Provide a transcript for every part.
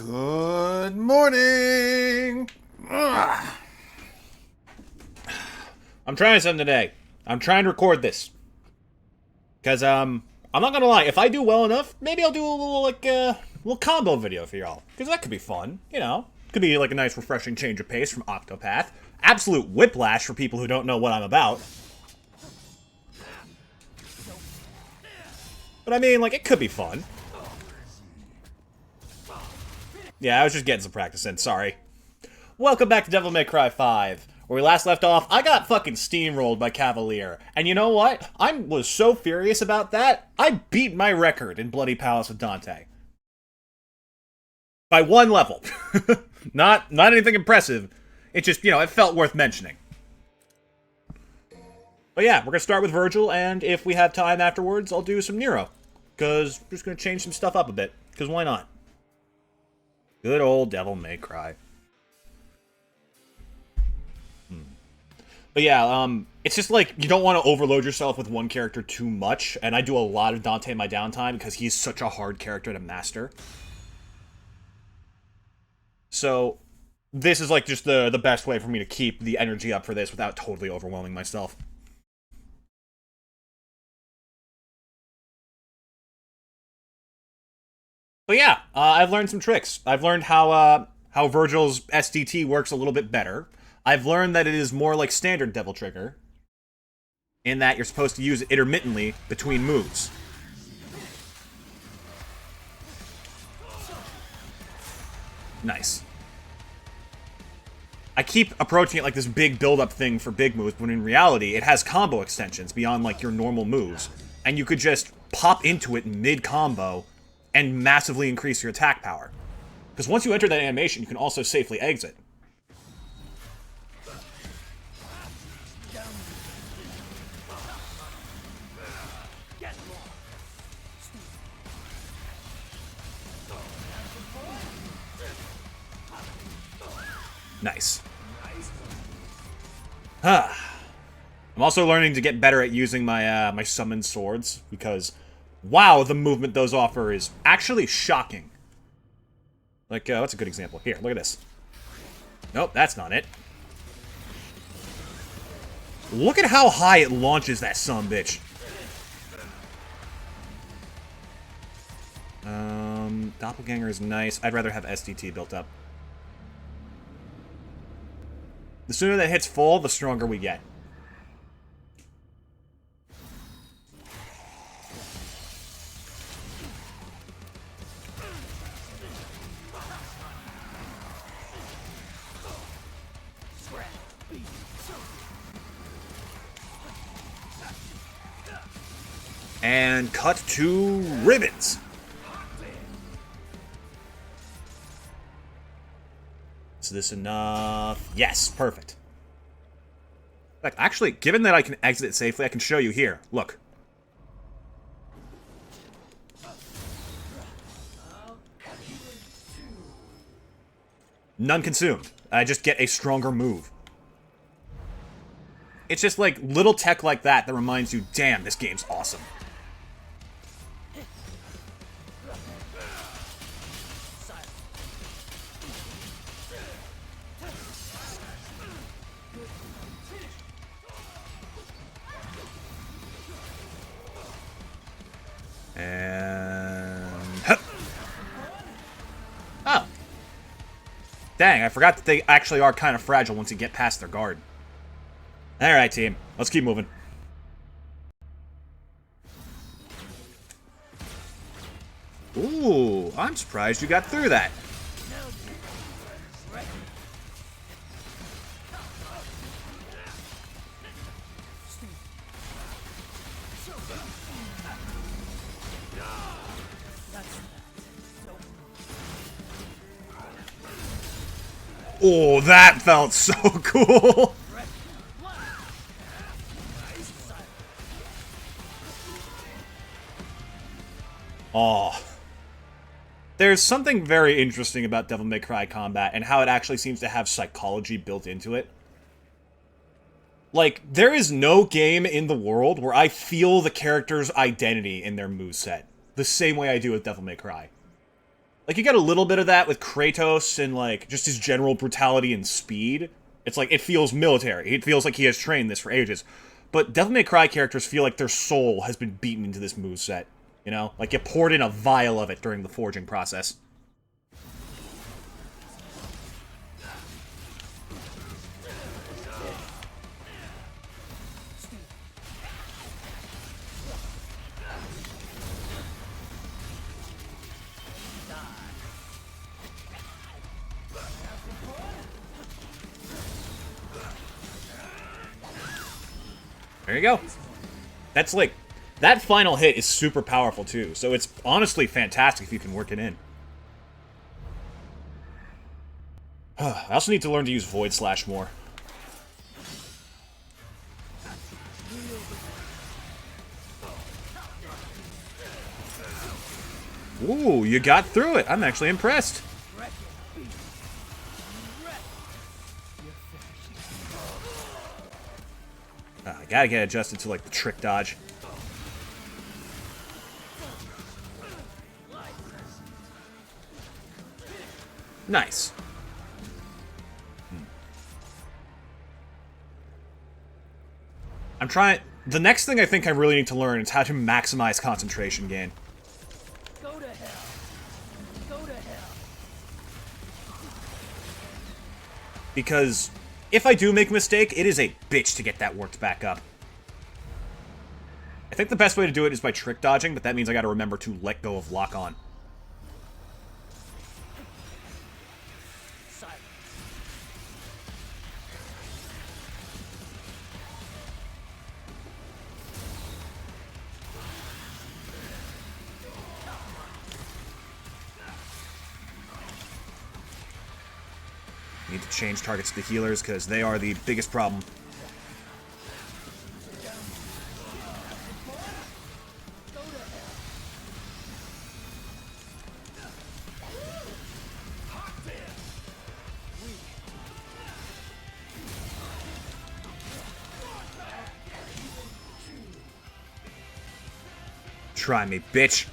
Good morning. Ugh. I'm trying something today. I'm trying to record this. Because, I'm not gonna lie, if I do well enough, maybe I'll do a little, little combo video for y'all. Because that could be fun, you know? Could be, like, a nice, refreshing change of pace from Octopath. Absolute whiplash for people who don't know what I'm about. But, I mean, like, it could be fun. Yeah, I was just getting some practice in, sorry. Welcome back to Devil May Cry 5. Where we last left off, I got fucking steamrolled by Cavalier. And you know what? I was so furious about that, I beat my record in Bloody Palace with Dante. By one level. Not anything impressive. It just, you know, it felt worth mentioning. But yeah, we're gonna start with Vergil, and if we have time afterwards, I'll do some Nero. Because we're just gonna change some stuff up a bit. Because why not? Good old Devil May Cry. But yeah, it's just like, you don't want to overload yourself with one character too much, and I do a lot of Dante in my downtime because he's such a hard character to master. So, this is like just the best way for me to keep the energy up for this without totally overwhelming myself. But yeah, I've learned some tricks. I've learned how Vergil's SDT works a little bit better. I've learned that it is more like standard Devil Trigger, in that you're supposed to use it intermittently between moves. Nice. I keep approaching it like this big build-up thing for big moves, when in reality, it has combo extensions beyond, like, your normal moves. And you could just pop into it mid-combo and massively increase your attack power. Because once you enter that animation, you can also safely exit. Nice. I'm also learning to get better at using my my summoned swords, because wow, the movement those offer is actually shocking. Like, what's a good example? Here, look at this. Nope, that's not it. Look at how high it launches that sumbitch. Doppelganger is nice. I'd rather have SDT built up. The sooner that hits full, the stronger we get. And cut to ribbons. Is this enough? Yes, perfect. Like, actually, given that I can exit it safely, I can show you here. Look. None consumed. I just get a stronger move. It's just like little tech like that that reminds you, damn, this game's awesome. And... oh. Dang, I forgot that they actually are kind of fragile once you get past their guard. Alright, team. Let's keep moving. Ooh, I'm surprised you got through that. Oh, that felt so cool! Oh. There's something very interesting about Devil May Cry combat, and how it actually seems to have psychology built into it. Like, there is no game in the world where I feel the character's identity in their moveset the same way I do with Devil May Cry. Like, you get a little bit of that with Kratos and, like, just his general brutality and speed. It's like, it feels military. It feels like he has trained this for ages. But Devil May Cry characters feel like their soul has been beaten into this moveset. You know? Like, you poured in a vial of it during the forging process. There you go. That's like, that final hit is super powerful too, so it's honestly fantastic if you can work it in. I also need to learn to use Void Slash more. Ooh, you got through it. I'm actually impressed. I gotta get adjusted to, like, the trick dodge. Nice. I'm trying... The next thing I think I really need to learn is how to maximize concentration gain. Go to hell. Go to hell. Because if I do make a mistake, it is a bitch to get that worked back up. I think the best way to do it is by trick dodging, but that means I gotta remember to let go of lock on. Need to change targets to healers, because they are the biggest problem. Try me, bitch.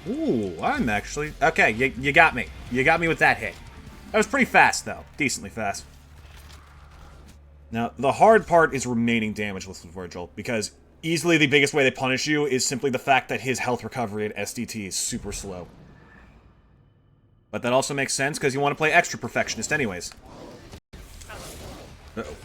Ooh, I'm actually... Okay, you got me. You got me with that hit. That was pretty fast, though. Decently fast. Now, the hard part is remaining damage with Vergil, because easily the biggest way they punish you is simply the fact that his health recovery at SDT is super slow. But that also makes sense, because you want to play extra perfectionist anyways. Uh-oh.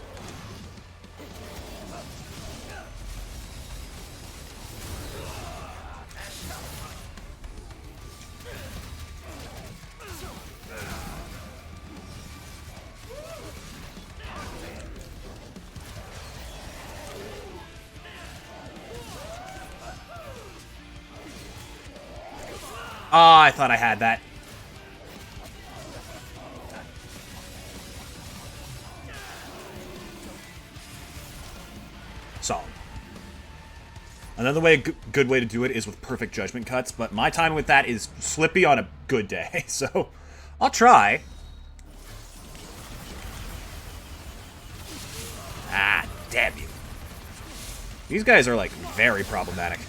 Ah, I thought I had that. Solid. Another way, good way to do it is with perfect judgment cuts, but my time with that is slippy on a good day, so I'll try. Ah, damn you. These guys are, like, very problematic.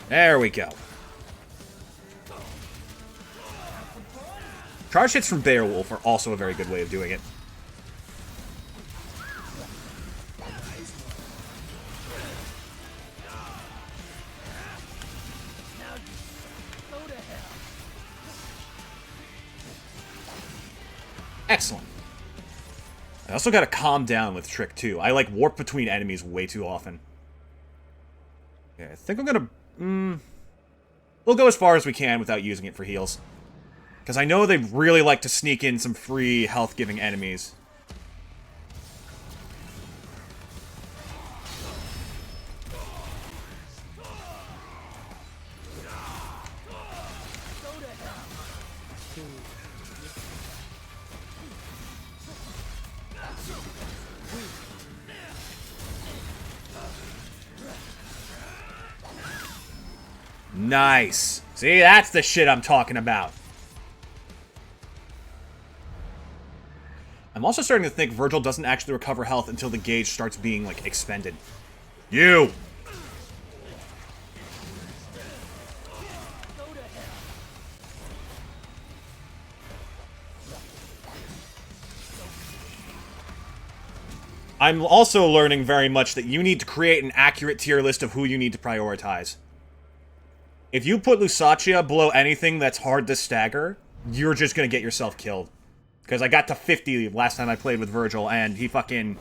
There we go. Charge hits from Beowulf are also a very good way of doing it. Excellent. I also gotta calm down with Trick, too. I, like, warp between enemies way too often. Yeah, I think I'm gonna... We'll go as far as we can without using it for heals. Because I know they really like to sneak in some free health-giving enemies. Nice. See, that's the shit I'm talking about. I'm also starting to think Vergil doesn't actually recover health until the gauge starts being, like, expended. You! I'm also learning very much that you need to create an accurate tier list of who you need to prioritize. If you put Lusatia below anything that's hard to stagger, you're just gonna get yourself killed. Because I got to 50 last time I played with Vergil, and he fucking...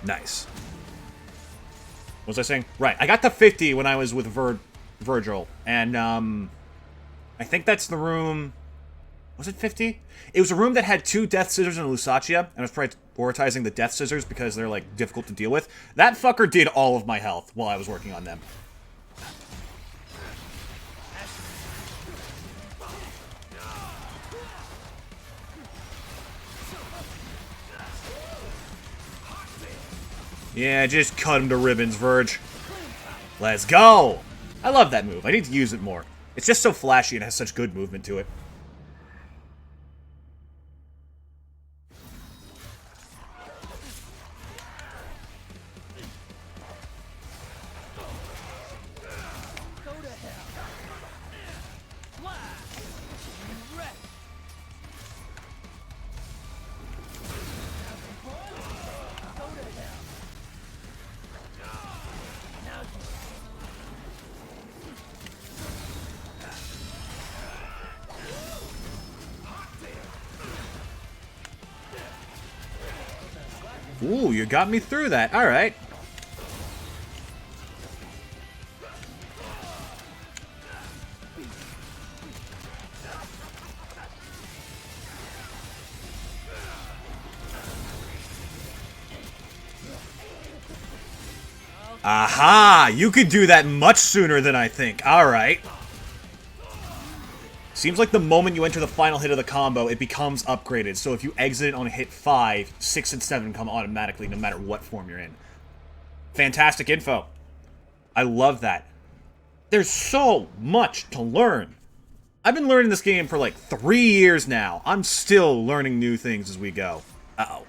Nice. What was I saying? Right, I got to 50 when I was with Vergil, and, I think that's the room... Was it 50? It was a room that had 2 Death Scissors and a Lusatia, and I was prioritizing the Death Scissors because they're, like, difficult to deal with. That fucker did all of my health while I was working on them. Yeah, just cut him to ribbons, Verge. Let's go! I love that move. I need to use it more. It's just so flashy and has such good movement to it. Ooh, you got me through that. Alright. Aha! You could do that much sooner than I think. Alright. Seems like the moment you enter the final hit of the combo, it becomes upgraded. So if you exit it on hit 5, 6 and 7 come automatically no matter what form you're in. Fantastic info. I love that. There's so much to learn. I've been learning this game for like 3 years now. I'm still learning new things as we go. Uh-oh.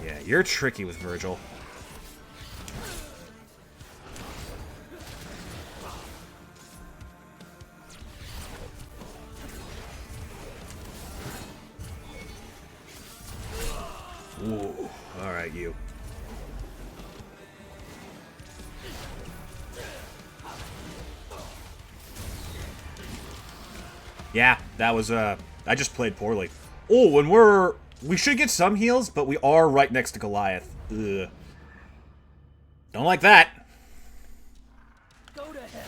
Yeah, you're tricky with Vergil. Ooh, alright, you. Yeah, that was, I just played poorly. Oh, and we should get some heals, but we are right next to Goliath. Ugh. Don't like that. Go to hell.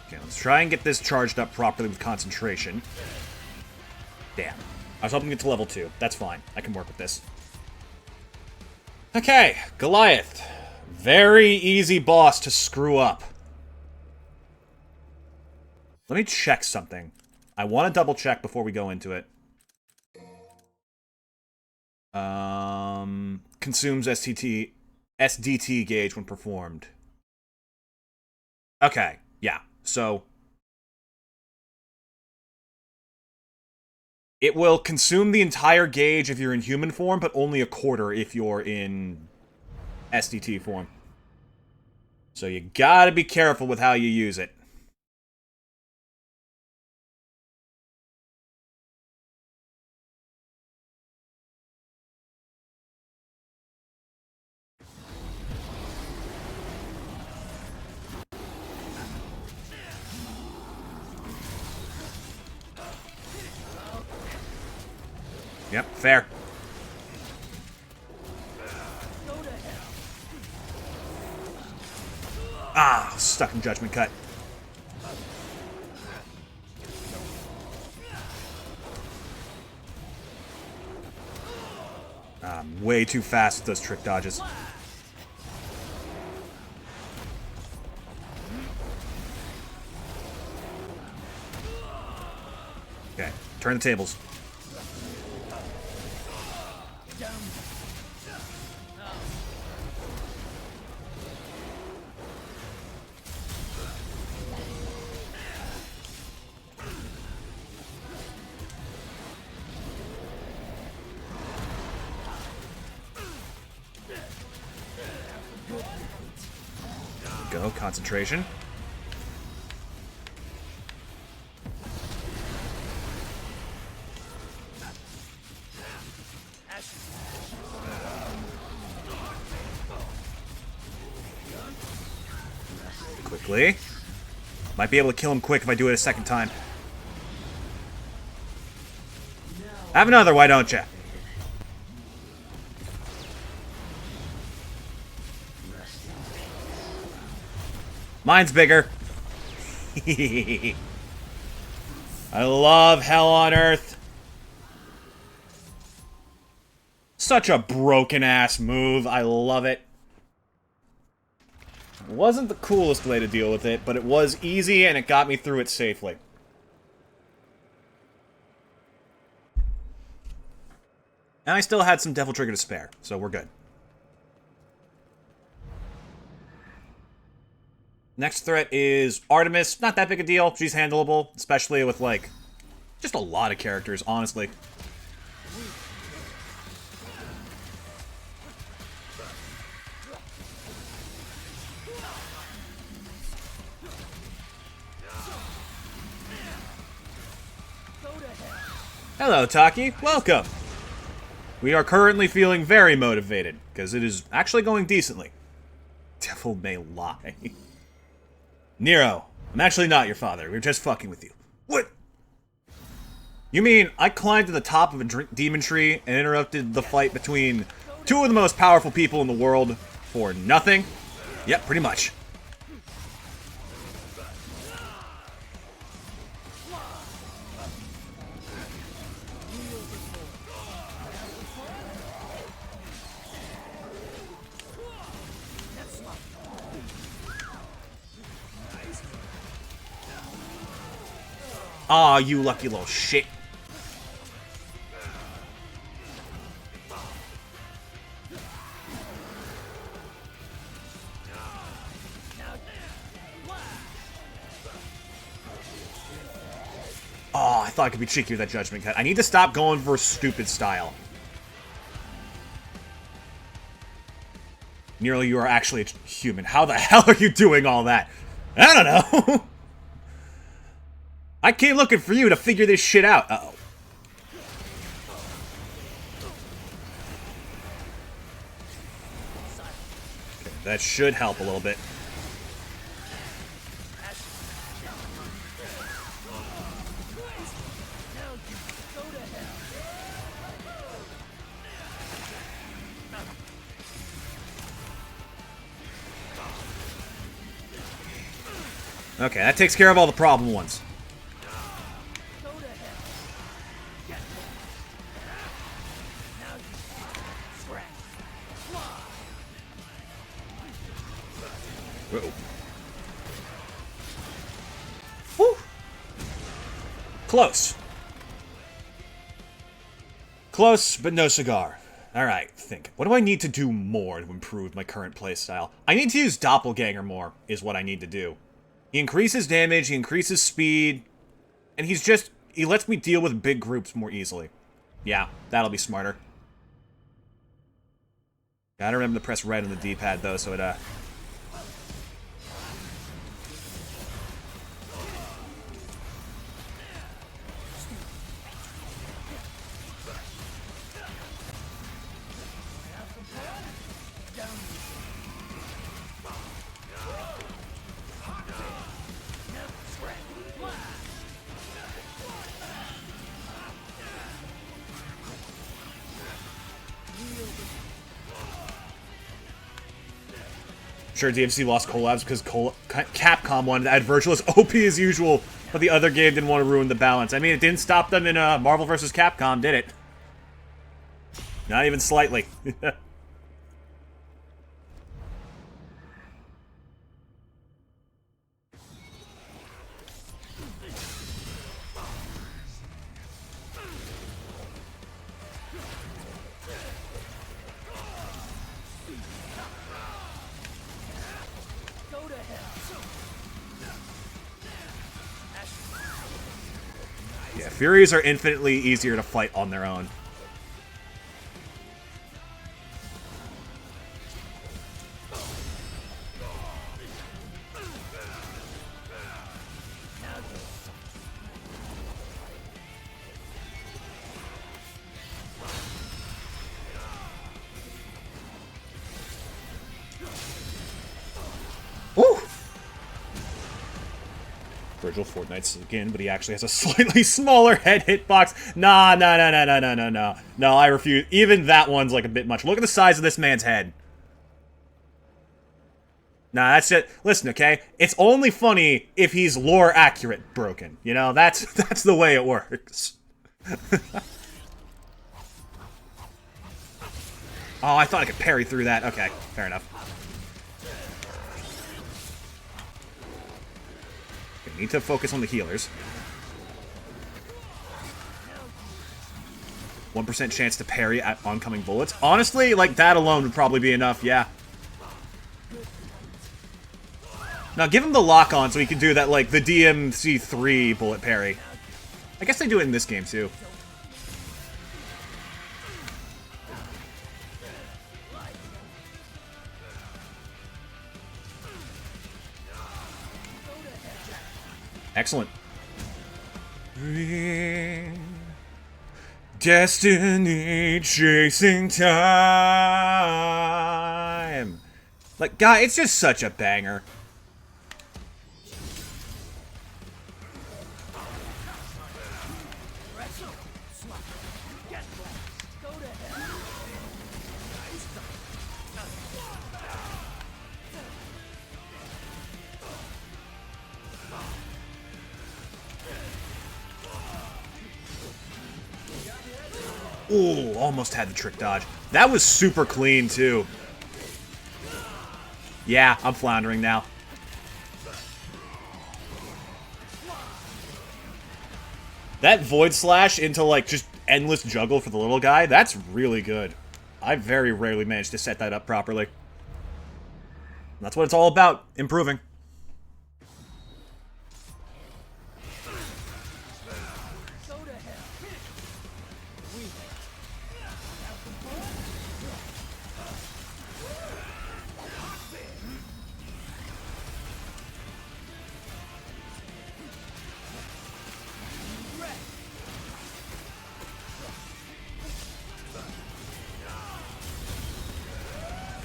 Okay, let's try and get this charged up properly with concentration. Damn. I was hoping to get to level 2. That's fine. I can work with this. Okay, Goliath. Very easy boss to screw up. Let me check something. I want to double check before we go into it. Consumes SDT gauge when performed. Okay, yeah. So it will consume the entire gauge if you're in human form, but only a quarter if you're in SDT form. So you gotta be careful with how you use it. Yep, fair. Ah, stuck in Judgment Cut. I'm way too fast with those trick dodges. Okay, turn the tables. Go, concentration. Quickly. Might be able to kill him quick if I do it a second time. Have another, why don't you? Mine's bigger. I love Hell on Earth. Such a broken-ass move. I love it. It wasn't the coolest way to deal with it, but it was easy and it got me through it safely. And I still had some Devil Trigger to spare, so we're good. Next threat is Artemis. Not that big a deal. She's handleable, especially with, like, just a lot of characters, honestly. Hello, Taki. Welcome. We are currently feeling very motivated, because it is actually going decently. Devil may lie. Nero, I'm actually not your father. We're just fucking with you. What? You mean I climbed to the top of a demon tree and interrupted the fight between two of the most powerful people in the world for nothing? Yep, pretty much. Aw, you lucky little shit. Oh, I thought I could be cheeky with that Judgment Cut. I need to stop going for stupid style. Nero, you are actually a human. How the hell are you doing all that? I don't know. I came looking for you to figure this shit out. Uh-oh. Okay, that should help a little bit. Okay, that takes care of all the problem ones. Uh-oh. Whew. Close. Close, but no cigar. Alright, think. What do I need to do more to improve my current playstyle? I need to use Doppelganger more, is what I need to do. He increases damage, he increases speed, and he lets me deal with big groups more easily. Yeah, that'll be smarter. Gotta remember to press red on the D-pad, though, so it, Sure, DMC lost collabs because Capcom wanted to add Vergil as OP as usual, but the other game didn't want to ruin the balance. I mean, it didn't stop them in Marvel vs. Capcom, did it? Not even slightly. Yeah, Furies are infinitely easier to fight on their own. Ooh! Vergil Fortnite's again, but he actually has a slightly smaller head hitbox. Nah, no. No, I refuse. Even that one's like a bit much. Look at the size of this man's head. Nah, that's it. Listen, okay? It's only funny if he's lore accurate broken. You know, that's the way it works. Oh, I thought I could parry through that. Okay, fair enough. Okay, need to focus on the healers. 1% chance to parry at oncoming bullets. Honestly, like, that alone would probably be enough, yeah. Now, give him the lock-on so he can do that, like, the DMC3 bullet parry. I guess they do it in this game, too. Excellent. Destiny chasing time. Like, guy, it's just such a banger. Ooh, almost had the trick dodge. That was super clean, too. Yeah, I'm floundering now. That Void Slash into, like, just endless juggle for the little guy, that's really good. I very rarely manage to set that up properly. That's what it's all about, improving.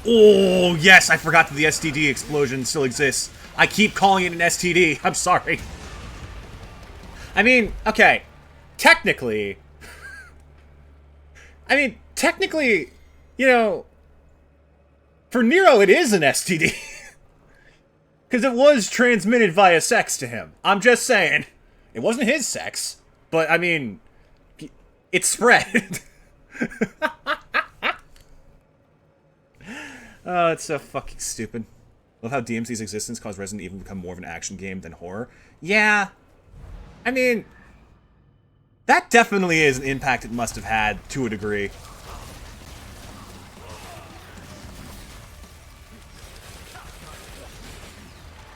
Oh, yes, I forgot that the STD explosion still exists. I keep calling it an STD. I'm sorry. I mean, okay. Technically, you know, for Nero, it is an STD. Because it was transmitted via sex to him. I'm just saying. It wasn't his sex. But, I mean, it spread. Oh, it's so fucking stupid. Love how DMC's existence caused Resident Evil to become more of an action game than horror. Yeah. I mean, that definitely is an impact it must have had, to a degree.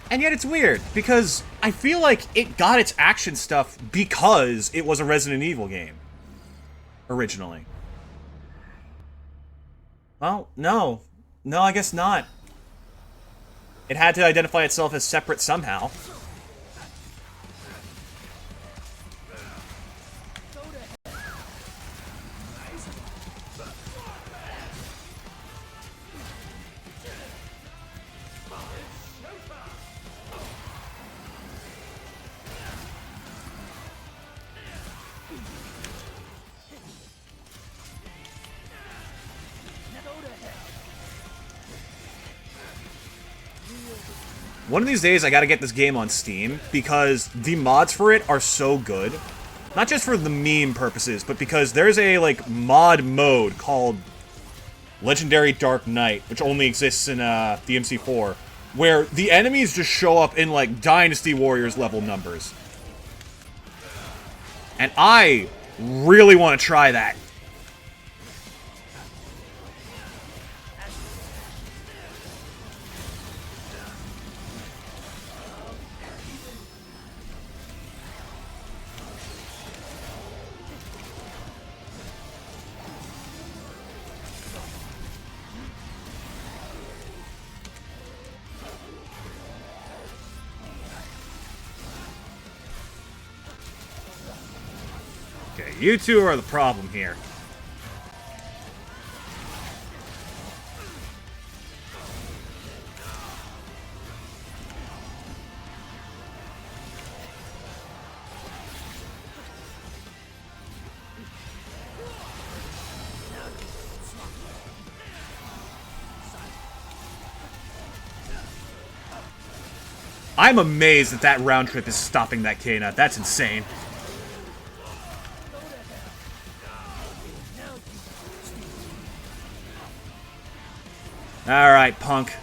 And yet it's weird, because I feel like it got its action stuff because it was a Resident Evil game. Originally. Well, no. No, I guess not. It had to identify itself as separate somehow. One of these days, I gotta get this game on Steam, because the mods for it are so good. Not just for the meme purposes, but because there's a, like, mod mode called Legendary Dark Knight, which only exists in, DMC4, where the enemies just show up in, like, Dynasty Warriors level numbers. And I really want to try that. Okay, you two are the problem here. I'm amazed that that round trip is stopping that K-Nut. That's insane. Alright, punk.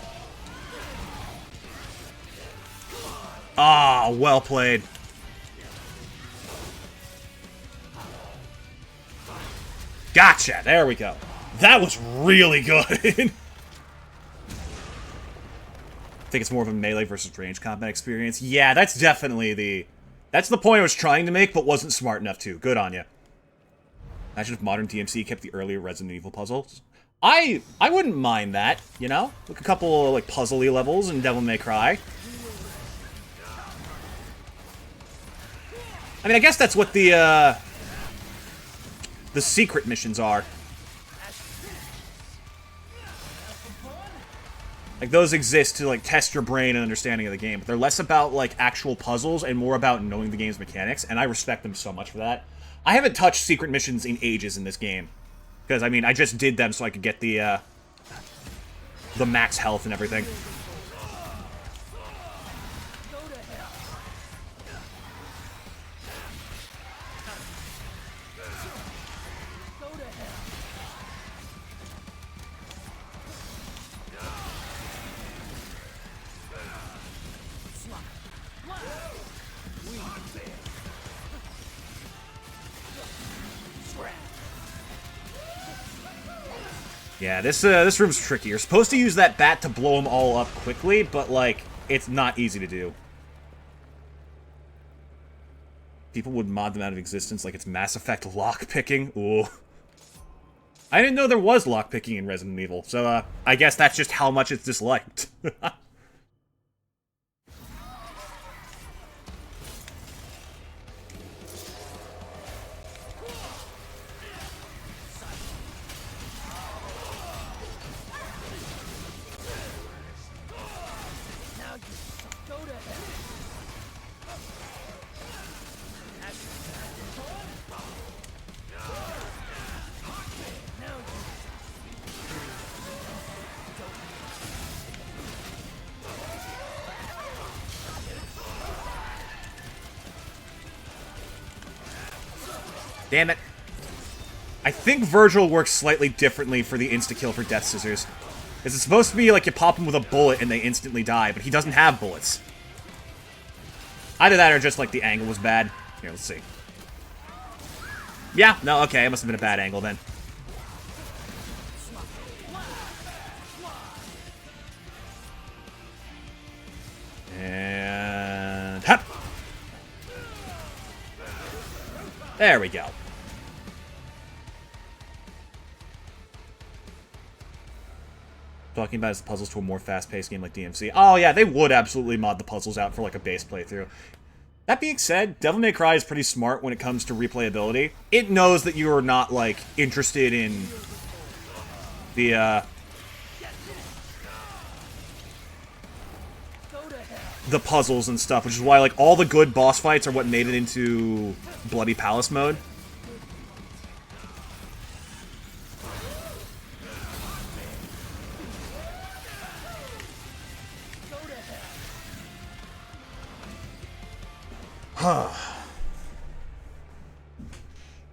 Ah, well played. Gotcha, there we go. That was really good. I think it's more of a melee versus range combat experience. Yeah, that's definitely the... That's the point I was trying to make, but wasn't smart enough to. Good on you. Imagine if modern DMC kept the earlier Resident Evil puzzles. I wouldn't mind that, you know? Like a couple, like, puzzly levels in Devil May Cry. I mean, I guess that's what the secret missions are. Like, those exist to, like, test your brain and understanding of the game. But they're less about, like, actual puzzles and more about knowing the game's mechanics. And I respect them so much for that. I haven't touched secret missions in ages in this game. Because, I mean, I just did them so I could get the max health and everything. Yeah, this room's tricky. You're supposed to use that bat to blow them all up quickly, but, like, it's not easy to do. People would mod them out of existence like it's Mass Effect lockpicking. Ooh. I didn't know there was lockpicking in Resident Evil, so, I guess that's just how much it's disliked. Damn it. I think Vergil works slightly differently for the insta-kill for Death Scissors. It's supposed to be like you pop him with a bullet and they instantly die, but he doesn't have bullets. Either that or just like the angle was bad. Here, let's see. Yeah, no, okay, it must have been a bad angle then. And... Hop! There we go. Talking about his puzzles to a more fast-paced game like DMC. Oh yeah, they would absolutely mod the puzzles out for like a base playthrough. That being said, Devil May Cry is pretty smart when it comes to replayability. It knows that you are not, like, interested in the puzzles and stuff, which is why, like, all the good boss fights are what made it into Bloody Palace mode.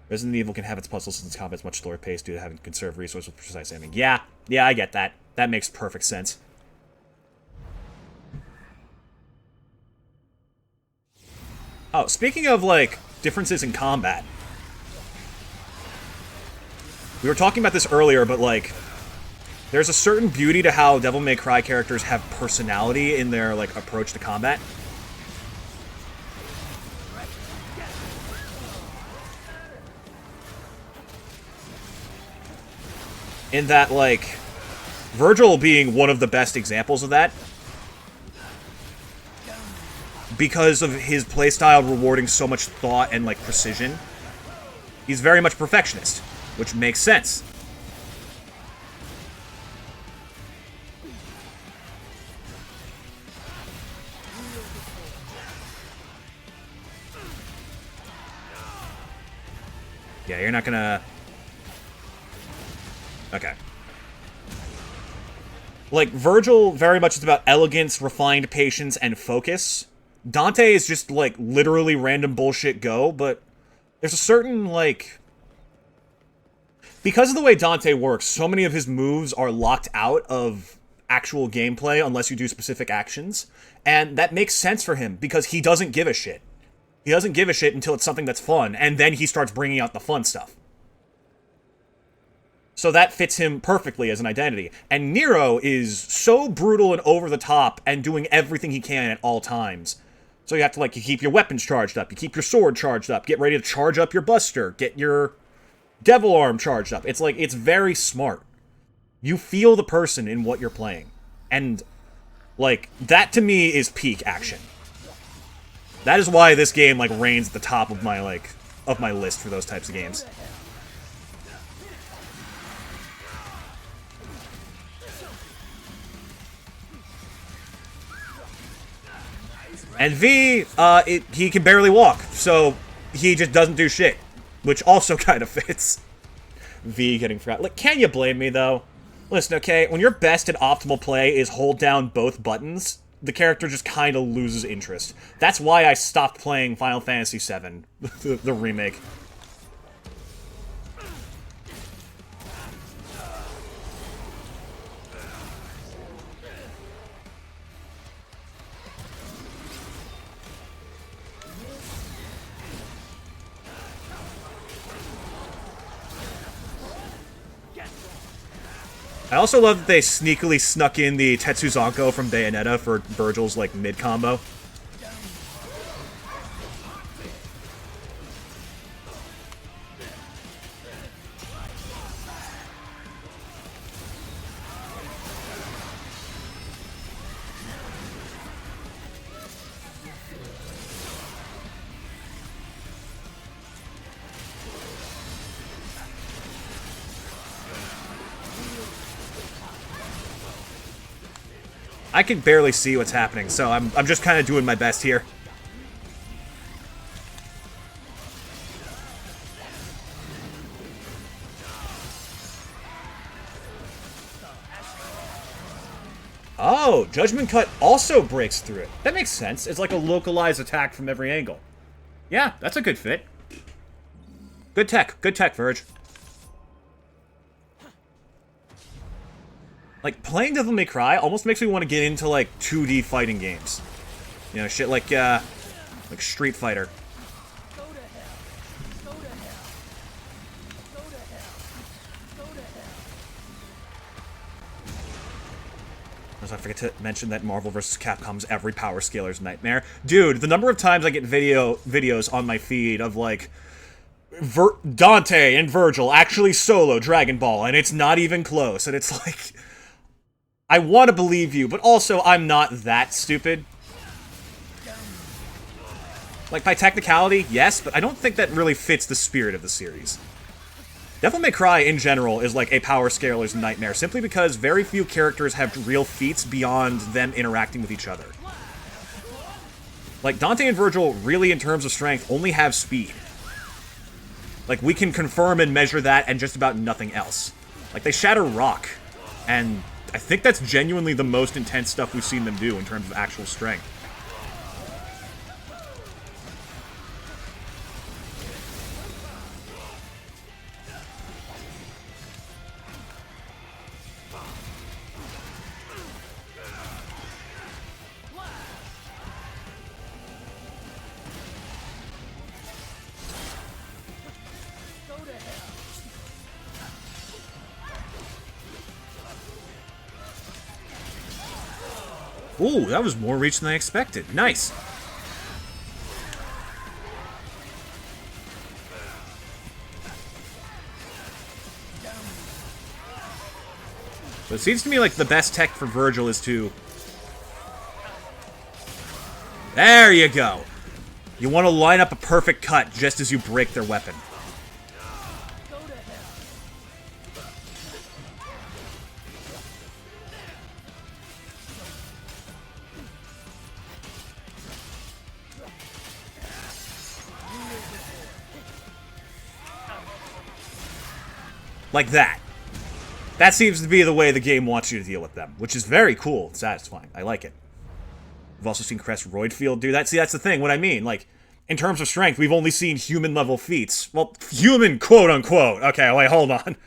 Resident Evil can have its puzzles since its combat's much slower paced due to having to conserve resources with precise aiming. Yeah, I get that. That makes perfect sense. Oh, speaking of, like, differences in combat. We were talking about this earlier, but, like, there's a certain beauty to how Devil May Cry characters have personality in their, like, approach to combat. In that, like, Vergil being one of the best examples of that. Because of his playstyle rewarding so much thought and, like, precision. He's very much perfectionist, which makes sense. Yeah, you're not gonna... Okay. Like, Vergil very much is about elegance, refined patience, and focus. Dante is just, like, literally random bullshit go, but there's a certain, like... Because of the way Dante works, so many of his moves are locked out of actual gameplay unless you do specific actions, and that makes sense for him, because he doesn't give a shit. He doesn't give a shit until it's something that's fun, and then he starts bringing out the fun stuff. So that fits him perfectly as an identity. And Nero is so brutal and over the top and doing everything he can at all times. So you have to, like, you keep your weapons charged up, you keep your sword charged up, get ready to charge up your buster, get your devil arm charged up. It's like, it's very smart. You feel the person in what you're playing. And, like, that to me is peak action. That is why this game, like, reigns at the top of my, like, of my list for those types of games. And V, he can barely walk, so he just doesn't do shit. Which also kind of fits. V getting forgot. Like, can you blame me, though? Listen, okay, when your best and optimal play is hold down both buttons, the character just kind of loses interest. That's why I stopped playing Final Fantasy VII, the remake. I also love that they sneakily snuck in the Tetsuzanko from Bayonetta for Vergil's, like, mid-combo. I can barely see what's happening, so I'm just kind of doing my best here. Oh, Judgment Cut also breaks through it. That makes sense. It's like a localized attack from every angle. Yeah, that's a good fit. Good tech, Verge. Like, playing Devil May Cry almost makes me want to get into, like, 2D fighting games. You know, shit like Street Fighter. Go to hell. Go to hell. Go to hell. Go to hell. I forget to mention that Marvel vs. Capcom's every power scaler's nightmare. Dude, the number of times I get videos on my feed of, like, Dante and Vergil actually solo Dragon Ball, and it's not even close, and it's like... I want to believe you, but also I'm not that stupid. Like, by technicality, yes, but I don't think that really fits the spirit of the series. Devil May Cry, in general, is like a power scaler's nightmare, simply because very few characters have real feats beyond them interacting with each other. Like, Dante and Vergil, really, in terms of strength, only have speed. Like, we can confirm and measure that and just about nothing else. Like, they shatter rock, and... I think that's genuinely the most intense stuff we've seen them do in terms of actual strength. Ooh, that was more reach than I expected. Nice. So it seems to me like the best tech for Vergil is to... There you go. You want to line up a perfect cut just as you break their weapon. Like that. That seems to be the way the game wants you to deal with them, which is very cool and satisfying. I like it. We've also seen Crest Roidfield do that. See, that's the thing. What I mean, like, in terms of strength, we've only seen human-level feats. Well, human, quote-unquote. Okay, wait, hold on.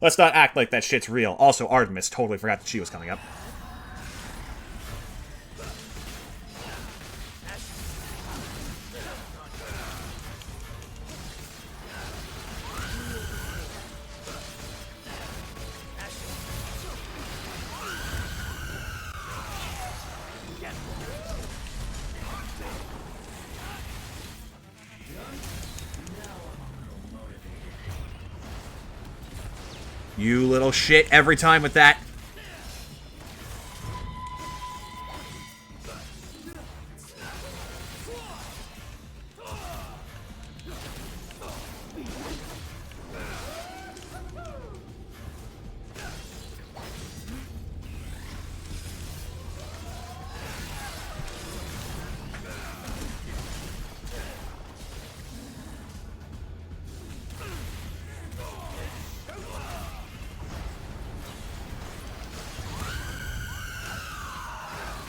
Let's not act like that shit's real. Also, Artemis. Totally forgot that she was coming up. You little shit every time with that.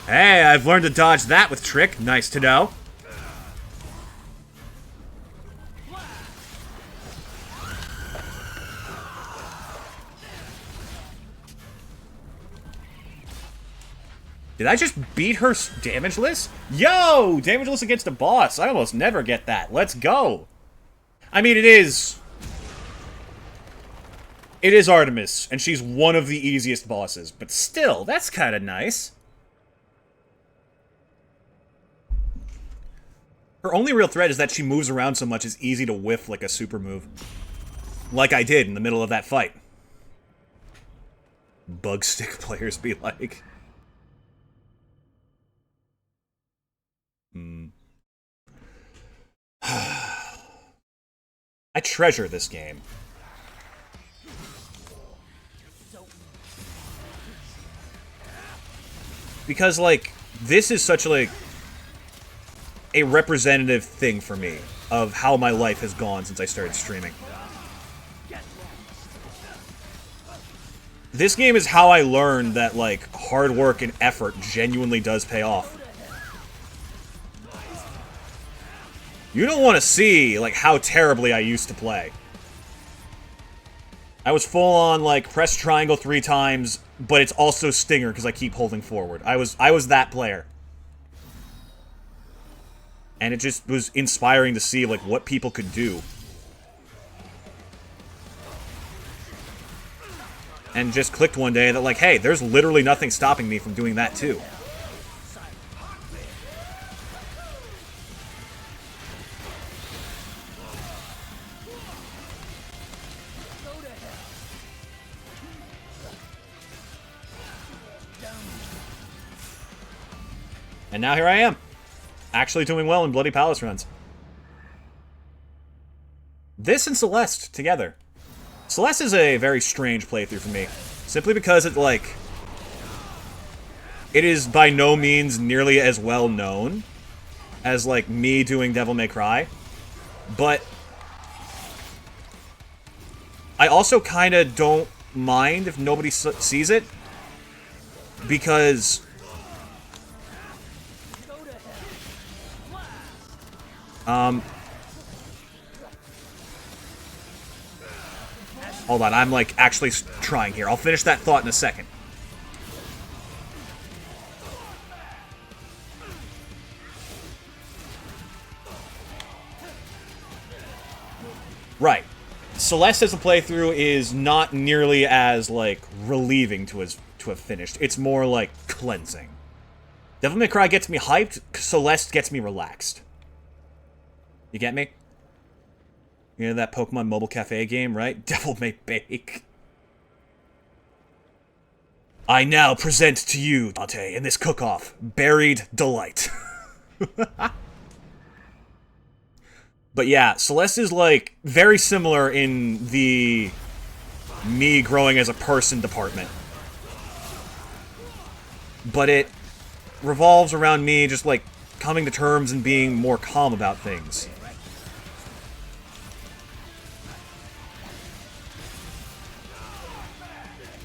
Hey, I've learned to dodge that with Trick. Nice to know. Did I just beat her damageless? Yo! Damageless against a boss. I almost never get that. Let's go. I mean, it is Artemis, and she's one of the easiest bosses. But still, that's kind of nice. Her only real threat is that she moves around so much it's easy to whiff like a super move. Like I did in the middle of that fight. Bug stick players be like. I treasure this game. Because, like, this is such, like, a representative thing for me of how my life has gone since I started streaming. This game is how I learned that, like, hard work and effort genuinely does pay off. You don't want to see, like, how terribly I used to play. I was full on, like, press triangle 3 times, but it's also stinger because I keep holding forward. I was that player. And it just was inspiring to see, like, what people could do. And just clicked one day that, like, hey, there's literally nothing stopping me from doing that, too. And now here I am. Actually doing well in Bloody Palace runs. This and Celeste together. Celeste is a very strange playthrough for me. Simply because it, like... it is by no means nearly as well known as, like, me doing Devil May Cry. But... I also kind of don't mind if nobody sees it. Because... hold on, I'm, like, actually trying here. I'll finish that thought in a second. Right. Celeste as a playthrough is not nearly as, like, relieving to have finished. It's more, like, cleansing. Devil May Cry gets me hyped, Celeste gets me relaxed. You get me? You know that Pokemon Mobile Cafe game, right? Devil May Bake. I now present to you, Dante, in this cook-off, Buried Delight. But yeah, Celeste is, like, very similar in the me growing as a person department. But it revolves around me just, like, coming to terms and being more calm about things.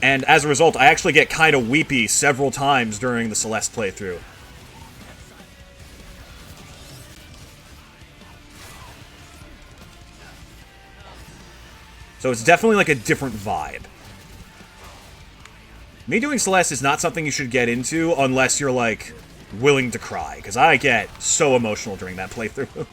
And as a result, I actually get kind of weepy several times during the Celeste playthrough. So it's definitely like a different vibe. Me doing Celeste is not something you should get into unless you're, like, willing to cry. Because I get so emotional during that playthrough.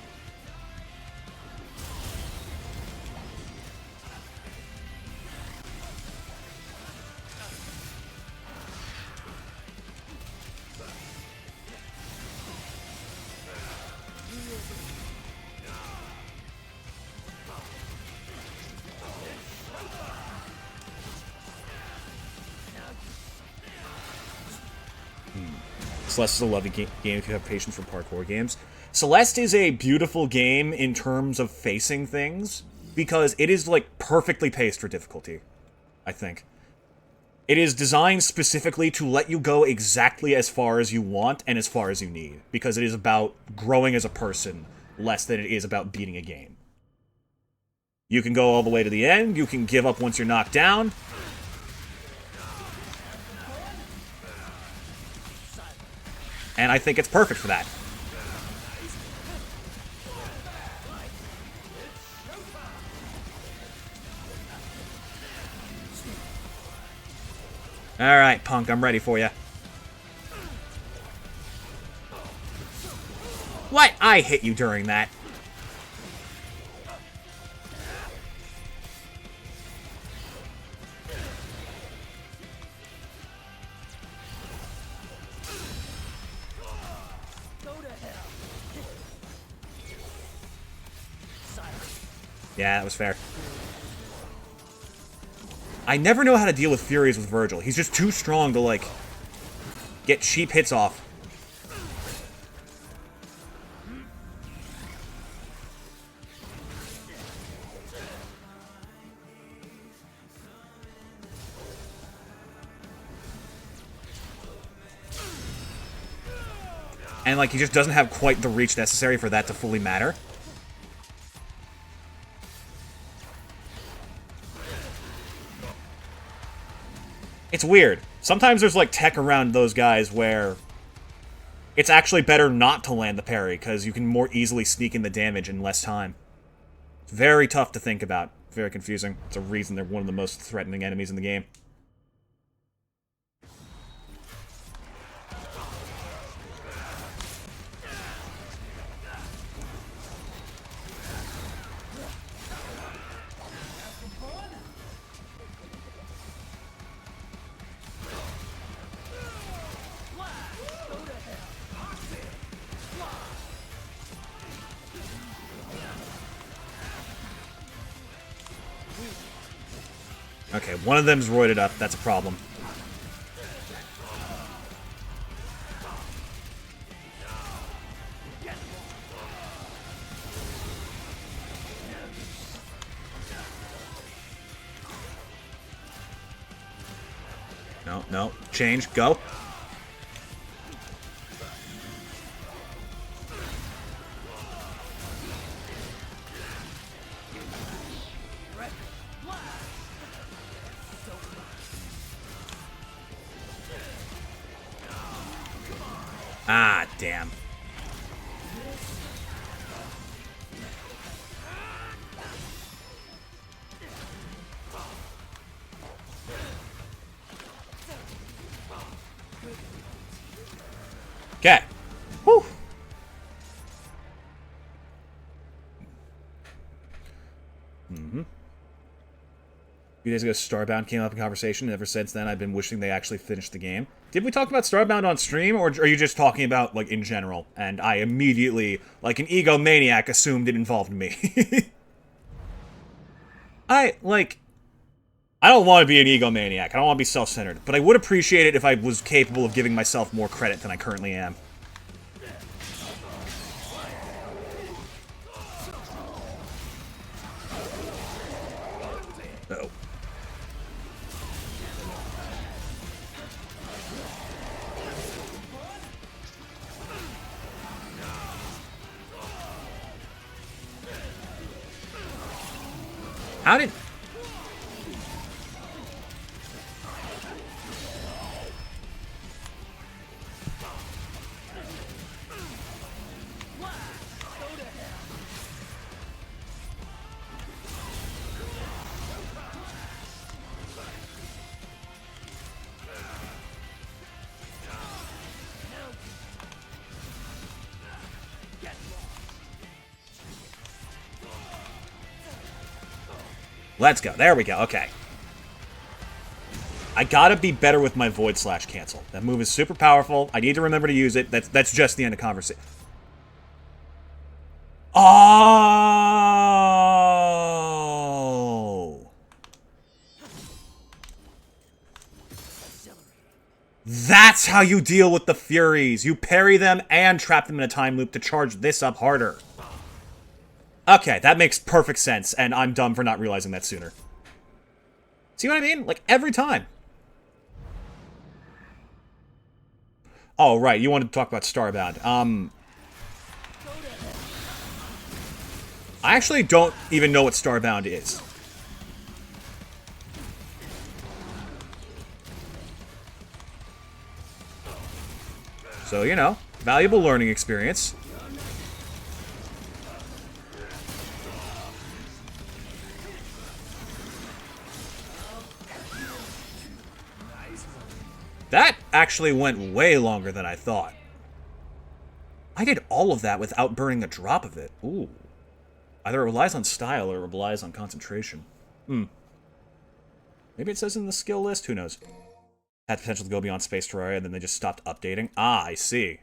Celeste is a lovely game if you have patience for parkour games. Celeste is a beautiful game in terms of facing things, because it is, like, perfectly paced for difficulty, I think. It is designed specifically to let you go exactly as far as you want and as far as you need, because it is about growing as a person, less than it is about beating a game. You can go all the way to the end, you can give up once you're knocked down. And I think it's perfect for that. Alright, punk, I'm ready for you. What? I hit you during that. Yeah, that was fair. I never know how to deal with Furies with Vergil. He's just too strong to, like, get cheap hits off. And, like, he just doesn't have quite the reach necessary for that to fully matter. It's weird. Sometimes there's, like, tech around those guys where it's actually better not to land the parry, because you can more easily sneak in the damage in less time. It's very tough to think about. Very confusing. It's a reason they're one of the most threatening enemies in the game. Okay, one of them's roided up. That's a problem. No, no. Change. Go. Ah, damn. Okay. Whew. few days ago, Starbound came up in conversation, and ever since then, I've been wishing they actually finished the game. Did we talk about Starbound on stream, or are you just talking about, like, in general? And I immediately, like an egomaniac, assumed it involved me. I don't want to be an egomaniac. I don't want to be self-centered. But I would appreciate it if I was capable of giving myself more credit than I currently am. Uh-oh. How did... Let's go. There we go. Okay. I gotta be better with my Void Slash cancel. That move is super powerful. I need to remember to use it. That's just the end of conversation. Oh! That's how you deal with the Furies. You parry them and trap them in a time loop to charge this up harder. Okay, that makes perfect sense, and I'm dumb for not realizing that sooner. See what I mean? Like, every time. Oh, right, you wanted to talk about Starbound. I actually don't even know what Starbound is. So, you know, valuable learning experience. That actually went way longer than I thought. I did all of that without burning a drop of it. Ooh. Either it relies on style or it relies on concentration. Maybe it says in the skill list? Who knows? Had potential to go beyond Space Terraria, and then they just stopped updating. Ah, I see.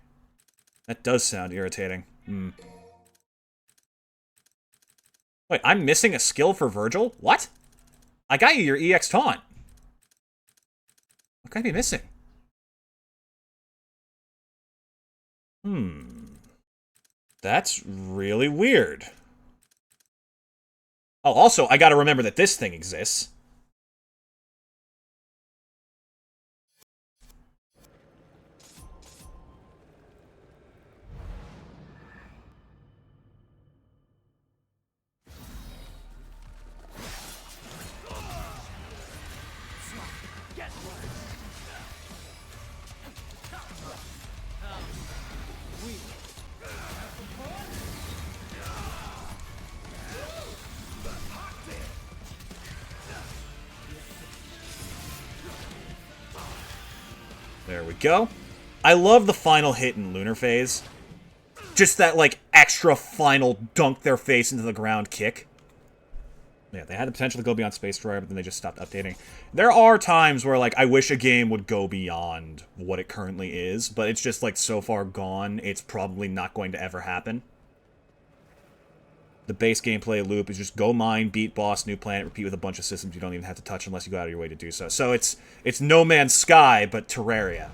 That does sound irritating. Wait, I'm missing a skill for Vergil? What? I got you your EX taunt. What could I be missing? That's really weird. Oh, also, I gotta remember that this thing exists. There we go. I love the final hit in Lunar Phase. Just that, like, extra final dunk their face into the ground kick. Yeah, they had the potential to go beyond Space Terraria, but then they just stopped updating. There are times where, like, I wish a game would go beyond what it currently is, but it's just, like, so far gone, it's probably not going to ever happen. The base gameplay loop is just go mine, beat boss, new planet, repeat with a bunch of systems you don't even have to touch unless you go out of your way to do so. So it's No Man's Sky, but Terraria.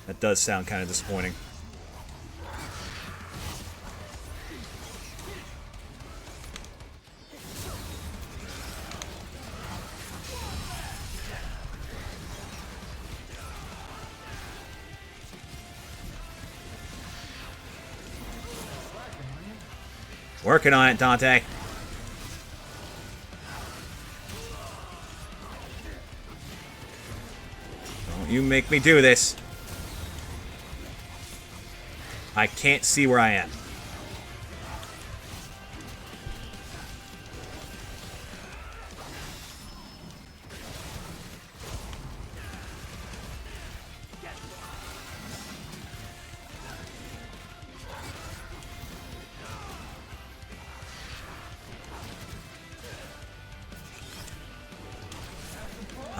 That does sound kind of disappointing. Working on it, Dante. Don't you make me do this. I can't see where I am.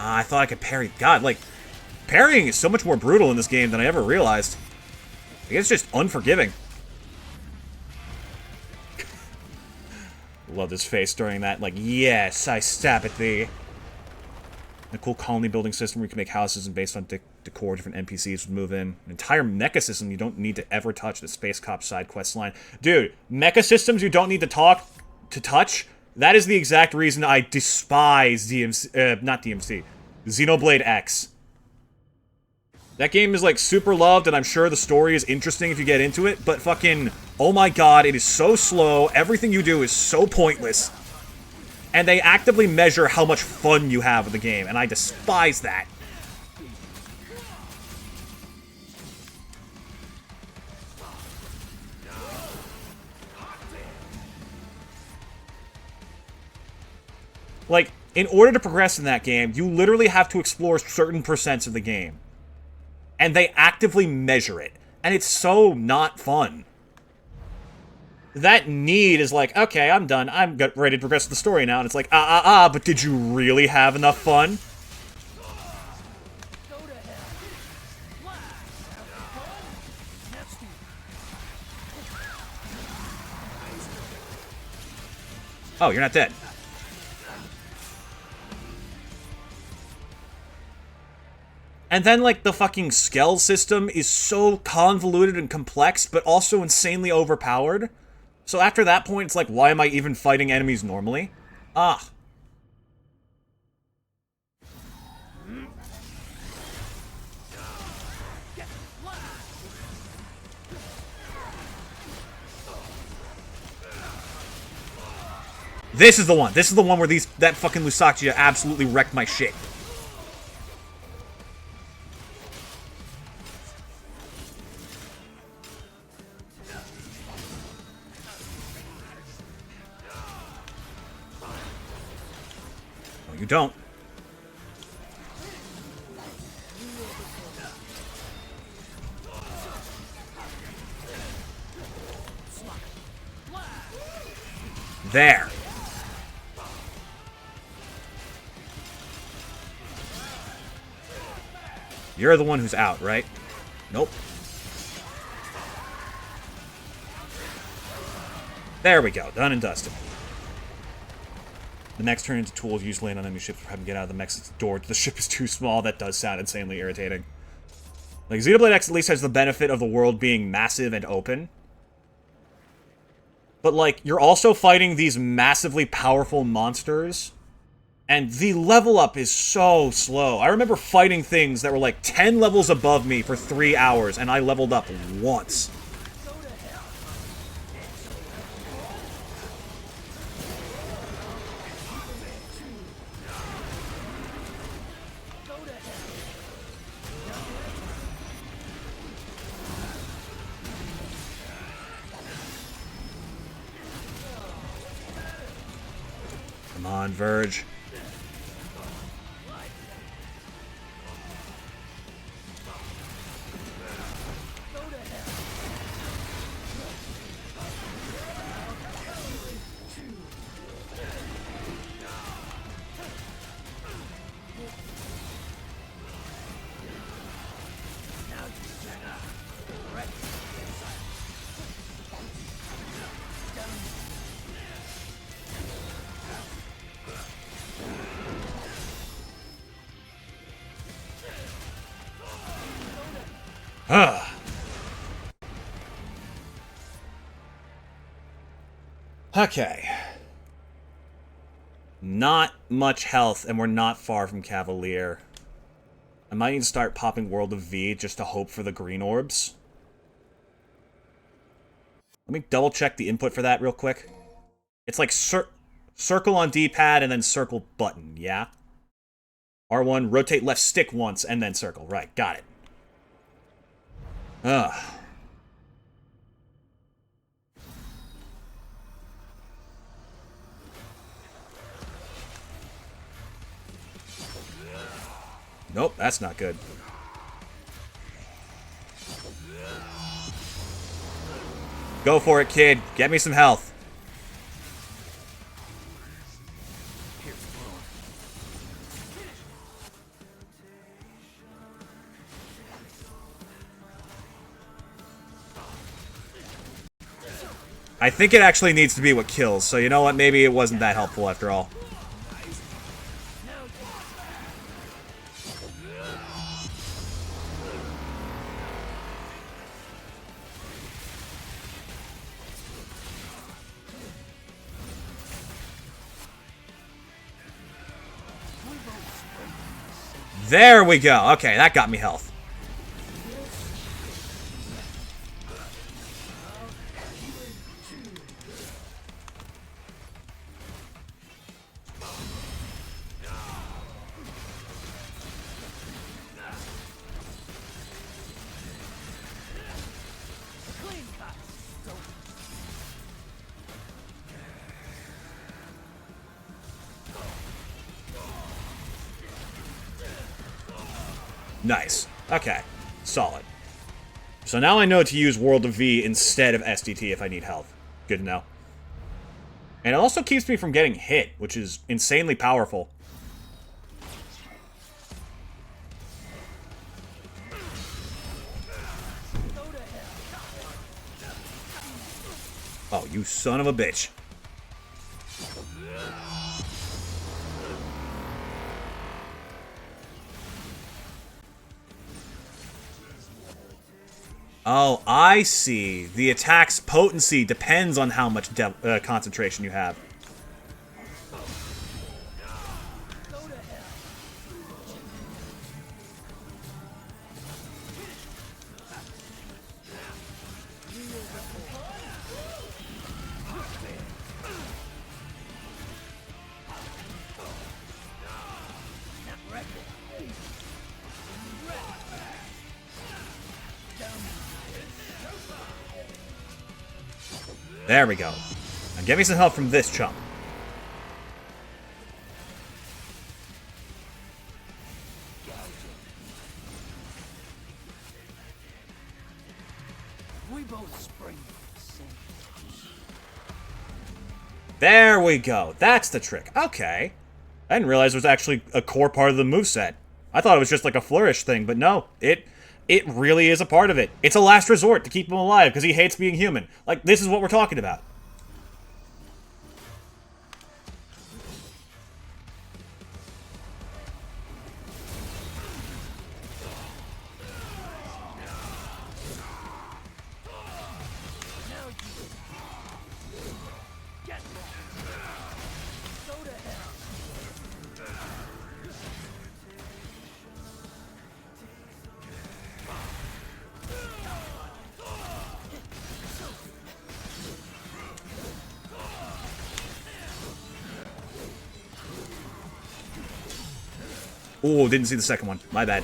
I thought I could parry. God, like, parrying is so much more brutal in this game than I ever realized. Like, it's just unforgiving. Love his face during that, like, yes, I stab at thee. A cool colony building system where you can make houses and based on decor, different NPCs would move in. An entire mecha system you don't need to ever touch. The Space Cop side quest line. Dude, mecha systems you don't need to touch? That is the exact reason I despise not DMC. Xenoblade X. That game is, like, super loved, and I'm sure the story is interesting if you get into it, but fucking, oh my god, it is so slow, everything you do is so pointless. And they actively measure how much fun you have with the game, and I despise that. Like, in order to progress in that game, you literally have to explore certain percents of the game. And they actively measure it. And it's so not fun. That need is like, okay, I'm done. I'm ready to progress the story now. And it's like, but did you really have enough fun? Oh, you're not dead. And then, like, the fucking skell system is so convoluted and complex, but also insanely overpowered. So after that point, it's like, why am I even fighting enemies normally? Ah. This is the one. This is the one where that fucking Lusatia absolutely wrecked my shit. You don't. There. You're the one who's out, right? Nope. There we go. Done and dusted. The next turn into tools used to land on enemy ships for having to get out of the mech's door. The ship is too small. That does sound insanely irritating. Like, Xenoblade X at least has the benefit of the world being massive and open. But, like, you're also fighting these massively powerful monsters. And the level up is so slow. I remember fighting things that were like 10 levels above me for 3 hours, and I leveled up once. Come on, Verge. Okay. Not much health, and we're not far from Cavalier. I might need to start popping World of V just to hope for the green orbs. Let me double check the input for that real quick. It's like circle on D-pad and then circle button, yeah? R1, rotate left stick once and then circle. Right, got it. Ugh. Nope, that's not good. Go for it, kid. Get me some health. I think it actually needs to be what kills, so you know what? Maybe it wasn't that helpful after all. There we go. Okay, that got me health. Nice. Okay. Solid. So now I know to use World of V instead of SDT if I need health. Good to know. And it also keeps me from getting hit, which is insanely powerful. Oh, you son of a bitch. Oh, I see. The attack's potency depends on how much concentration you have. There we go. Now get me some help from this chump. We both spring from the same place. There we go. That's the trick. Okay. I didn't realize it was actually a core part of the moveset. I thought it was just like a flourish thing, but no. It really is a part of it. It's a last resort to keep him alive because he hates being human. Like, this is what we're talking about. Ooh, didn't see the second one. My bad.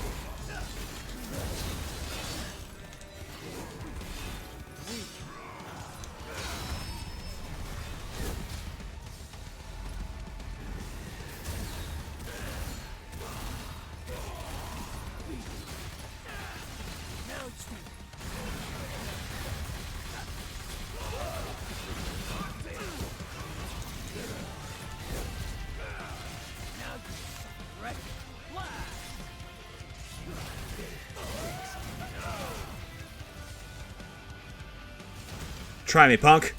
Try me, punk.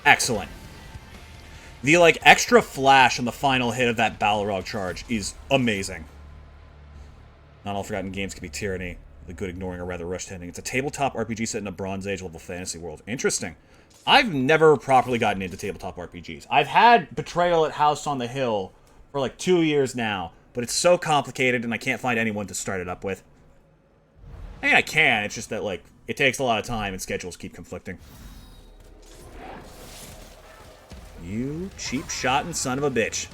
Excellent. The, like, extra flash on the final hit of that Balrog charge is amazing. Not all forgotten games can be tyranny. The good ignoring a rather rushed ending. It's a tabletop RPG set in a Bronze Age level fantasy world. Interesting. I've never properly gotten into tabletop RPGs. I've had Betrayal at House on the Hill for like 2 years now, but it's so complicated and I can't find anyone to start it up with. I mean, I can, it's just that, like, it takes a lot of time and schedules keep conflicting. You cheap-shotting son of a bitch.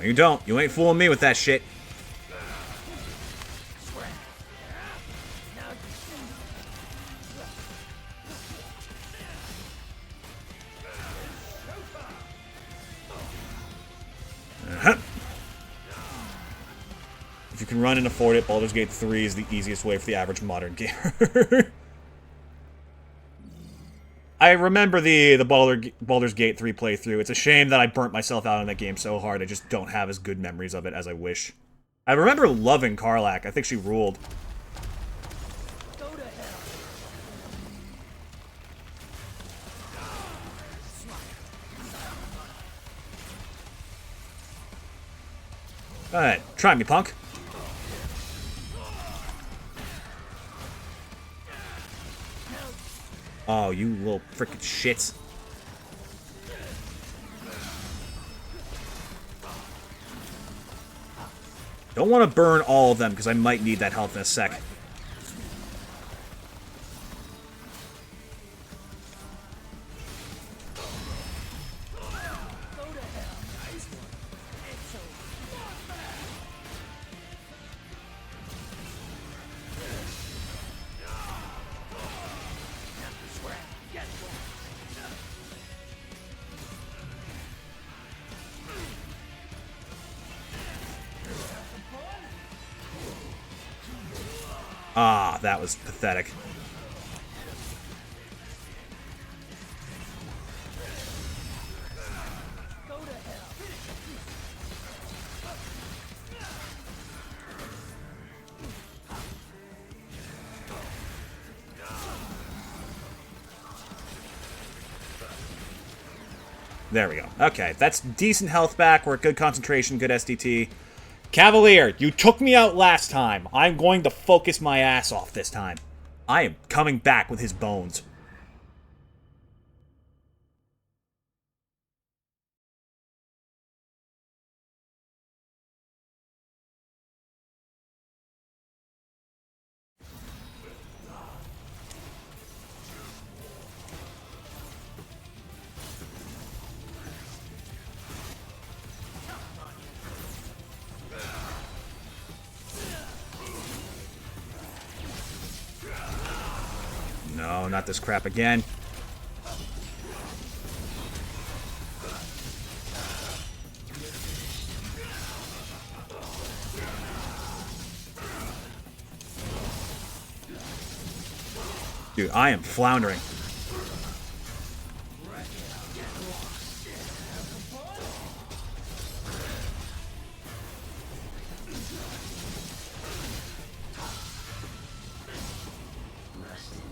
No, you don't. You ain't fooling me with that shit. If you can run and afford it, Baldur's Gate 3 is the easiest way for the average modern gamer. I remember the Baldur's Gate 3 playthrough. It's a shame that I burnt myself out on that game so hard I just don't have as good memories of it as I wish. I remember loving Karlach. I think she ruled. Go to hell. Alright, try me, punk. Oh, you little frickin' shits. Don't want to burn all of them, because I might need that health in a sec. Ah, that was pathetic. Go to hell. There we go. Okay, that's decent health back. We're at good concentration, good SDT. Cavalier, you took me out last time. I'm going to focus my ass off this time. I am coming back with his bones. No, not this crap again. Dude, I am floundering.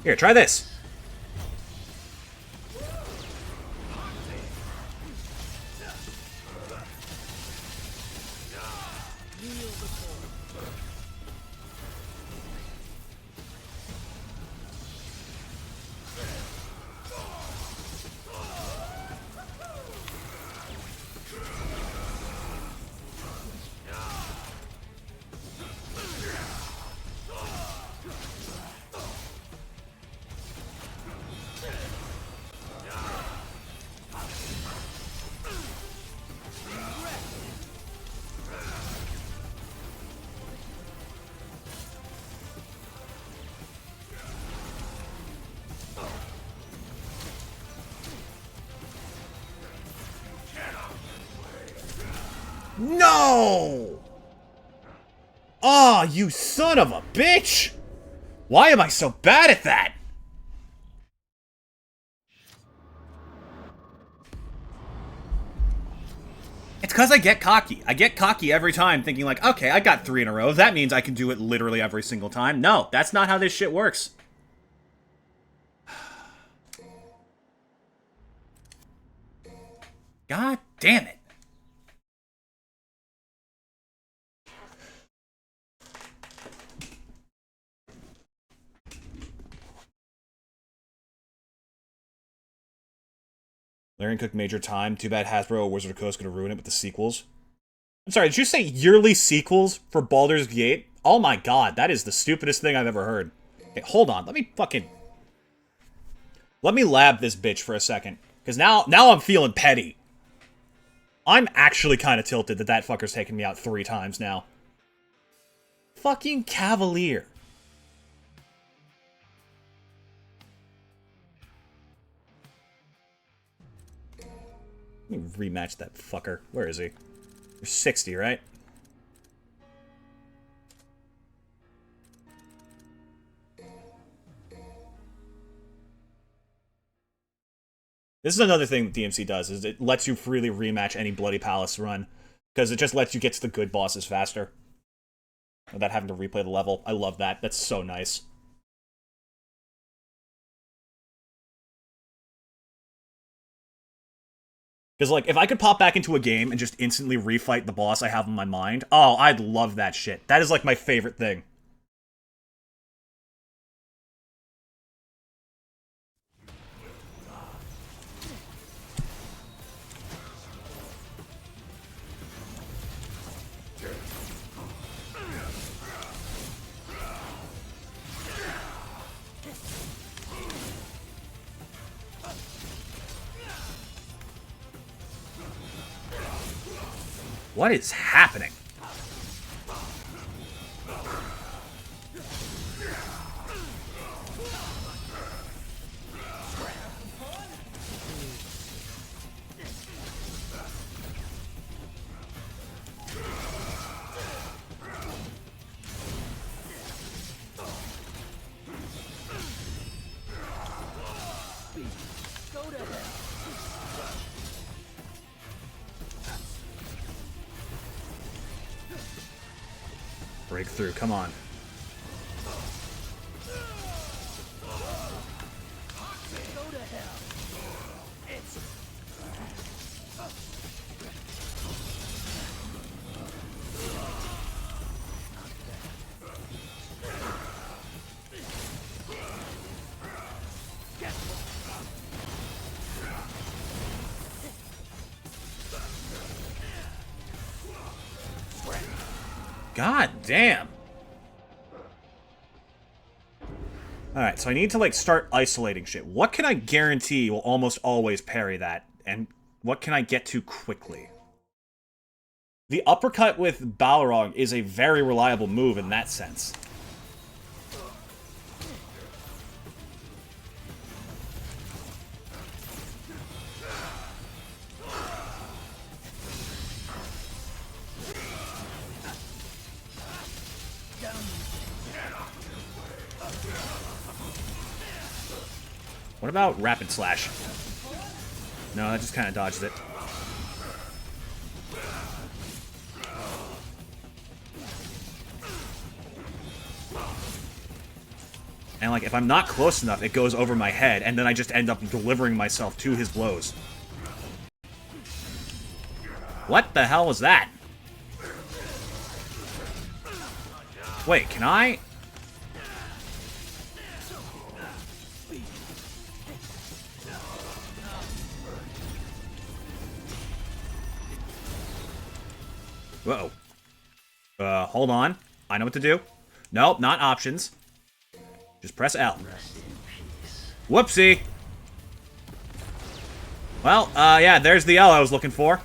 Here, try this. No! Oh, you son of a bitch! Why am I so bad at that? It's because I get cocky. I get cocky every time, thinking like, okay, I got 3 in a row. That means I can do it literally every single time. No, that's not how this shit works. God damn it. Larry Cook Major Time. Too bad Hasbro or Wizard of the Coast gonna ruin it with the sequels. I'm sorry, did you say yearly sequels for Baldur's Gate? Oh my god, that is the stupidest thing I've ever heard. Okay, hold on, let me lab this bitch for a second. Because now I'm feeling petty. I'm actually kind of tilted that that fucker's taken me out 3 times now. Fucking Cavalier. Let me rematch that fucker. Where is he? You're 60, right? This is another thing that DMC does, is it lets you freely rematch any Bloody Palace run. Because it just lets you get to the good bosses faster. Without having to replay the level. I love that. That's so nice. Because, like, if I could pop back into a game and just instantly refight the boss I have in my mind, oh, I'd love that shit. That is, like, my favorite thing. What is happening? Go to hell. Breakthrough, come on. Go to hell. It's God damn. Alright, so I need to, like, start isolating shit. What can I guarantee will almost always parry that? And what can I get to quickly? The uppercut with Balrog is a very reliable move in that sense. What about Rapid Slash? No, that just kind of dodged it. And, like, if I'm not close enough, it goes over my head, and then I just end up delivering myself to his blows. What the hell was that? Wait, can I? Uh-oh. Hold on. I know what to do. Nope, not options. Just press L. Whoopsie! Well, yeah, there's the L I was looking for.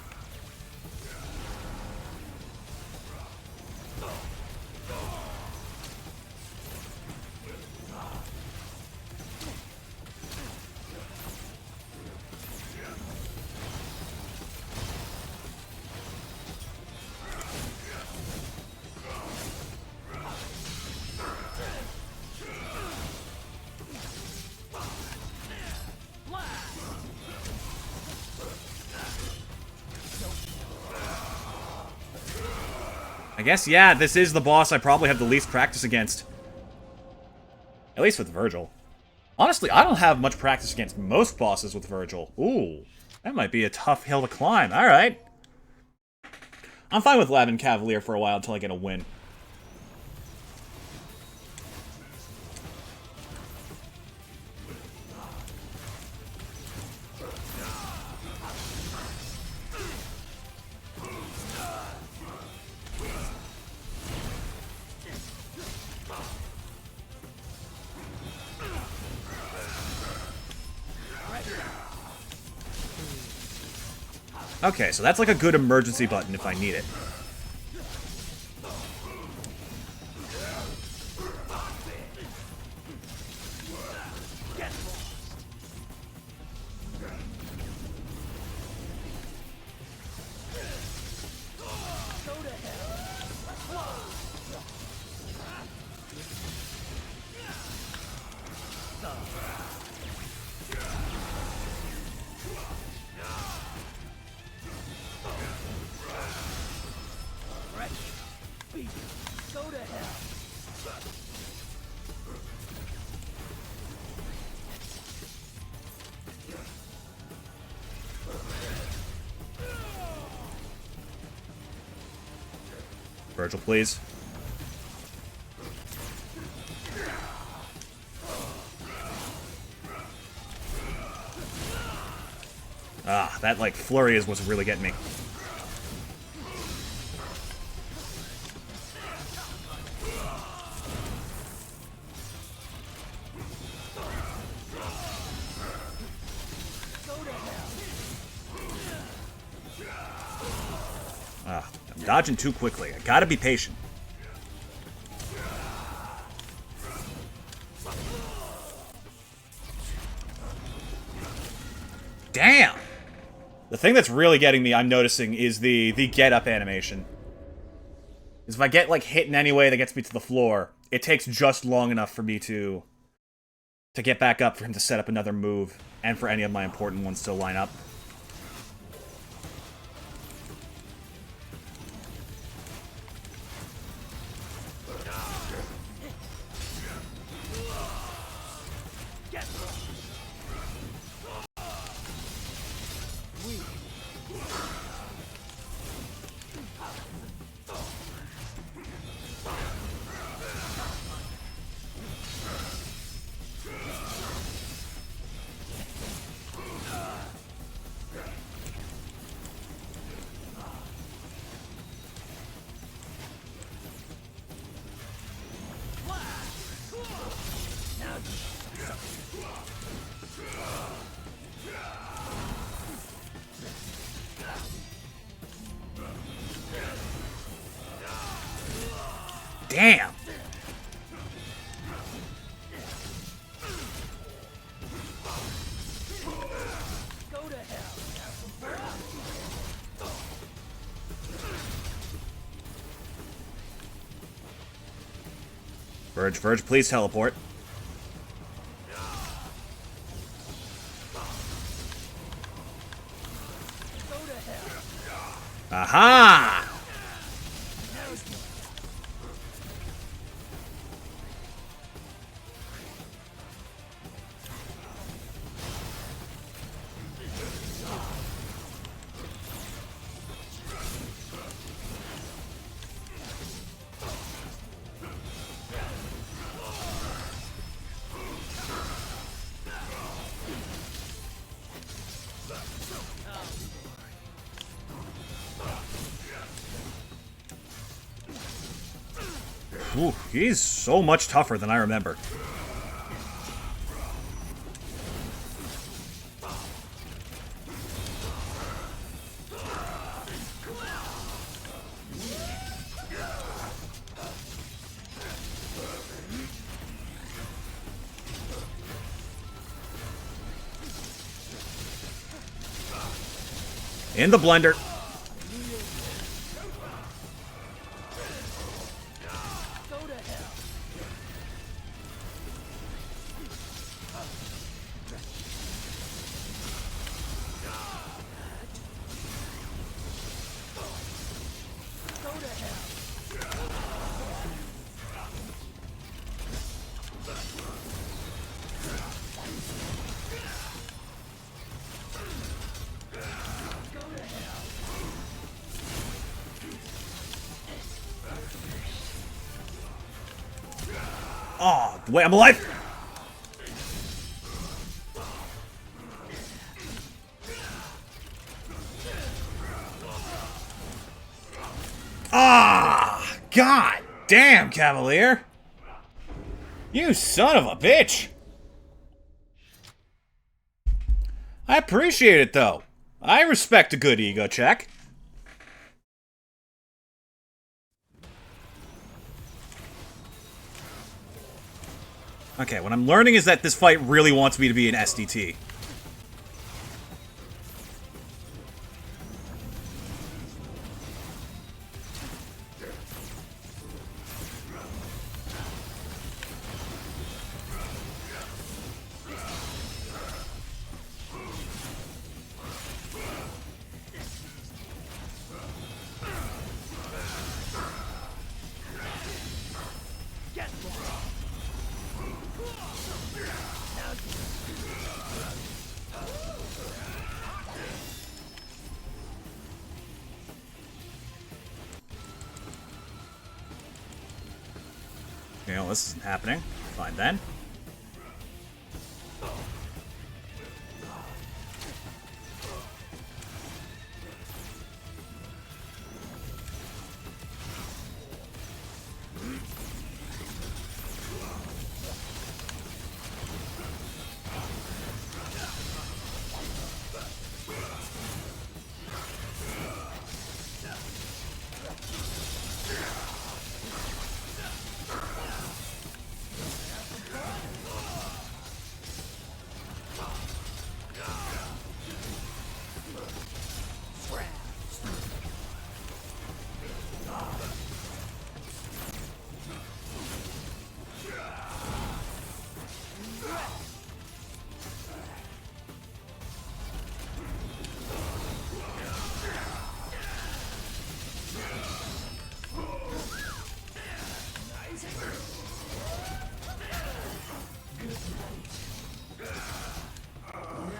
I guess, yeah, this is the boss I probably have the least practice against. At least with Vergil. Honestly, I don't have much practice against most bosses with Vergil. Ooh, that might be a tough hill to climb. Alright. I'm fine with Lavin Cavalier for a while until I get a win. Okay, so that's like a good emergency button if I need it. Go to hell. Vergil, please. Ah, that, like, flurry is what's really getting me. Ah, I'm dodging too quickly. I gotta be patient. Damn! The thing that's really getting me, I'm noticing, is the get-up animation. Is if I get, like, hit in any way that gets me to the floor, it takes just long enough for me to get back up for him to set up another move, and for any of my important ones to line up. Damn! Go to hell. Verge, please teleport. Go to hell. Aha! Ooh, he's so much tougher than I remember. In the blender. Go to hell. Go to hell. Oh, wait, I'm alive! Ah! God damn, Cavalier! You son of a bitch! I appreciate it, though. I respect a good ego check. Okay, what I'm learning is that this fight really wants me to be an SDT. You know, this isn't happening. Fine then.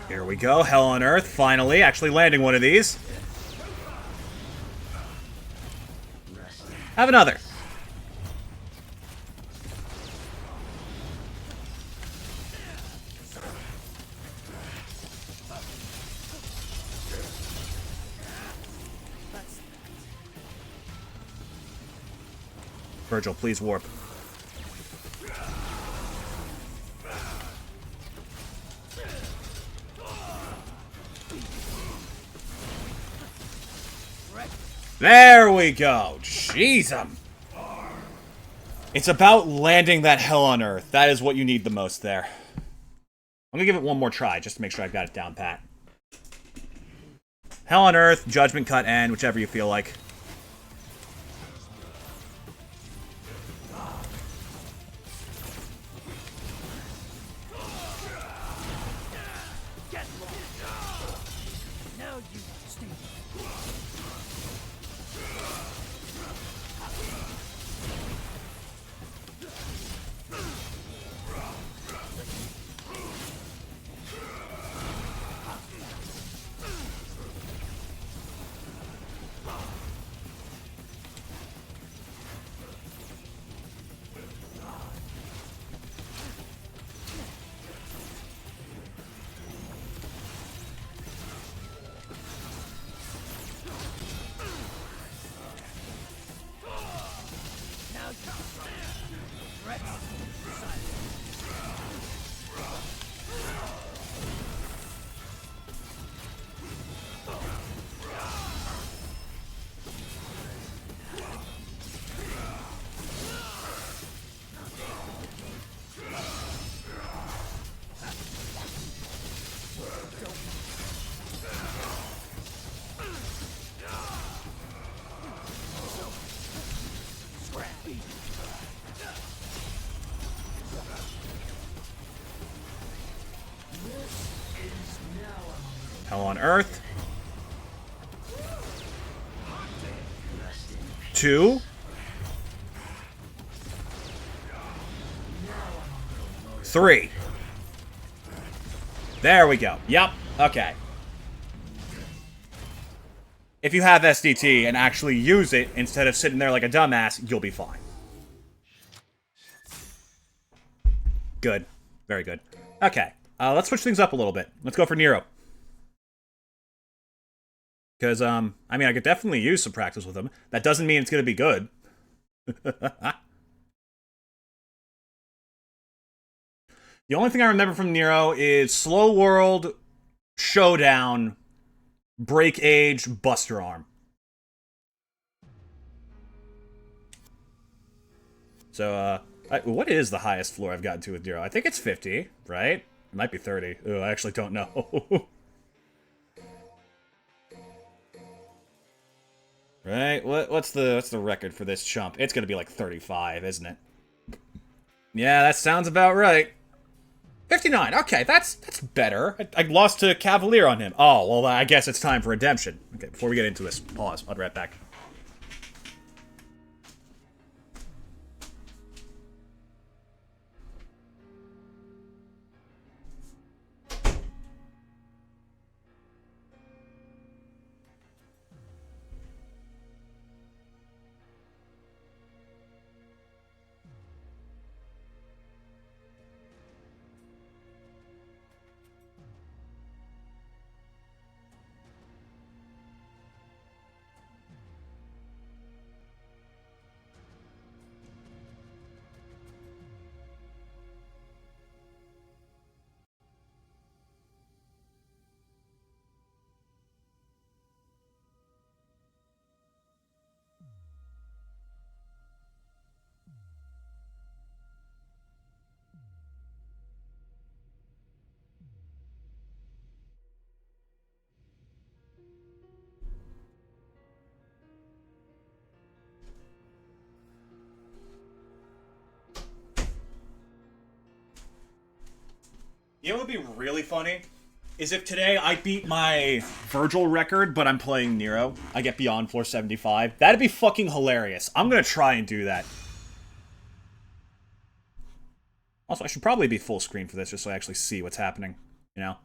Here we go, Hell on Earth, finally, actually landing one of these. Have another. Vergil, please warp. There we go. Jeez, it's about landing that Hell on Earth. That is what you need the most there. I'm gonna give it one more try just to make sure I've got it down pat. Hell on Earth, Judgment Cut, End, whichever you feel like. Hell on Earth. 2. 3. There we go. Yep. Okay. If you have SDT and actually use it instead of sitting there like a dumbass, you'll be fine. Good. Very good. Okay. Let's switch things up a little bit. Let's go for Nero. Because, I mean, I could definitely use some practice with him. That doesn't mean it's going to be good. The only thing I remember from Nero is Slow World, Showdown, Break Age, Buster Arm. So, what is the highest floor I've gotten to with Nero? I think it's 50, right? It might be 30. Ooh, I actually don't know. Right? What's the record for this chump? It's gonna be like 35, isn't it? Yeah, that sounds about right. 59. Okay, that's better. I lost to Cavalier on him. Oh, well, I guess it's time for redemption. Okay, before we get into this, pause. I'll be right back. You know what would be really funny? Is if today I beat my Vergil record, but I'm playing Nero. I get beyond floor 75. That'd be fucking hilarious. I'm gonna try and do that. Also, I should probably be full screen for this, just so I actually see what's happening. You know?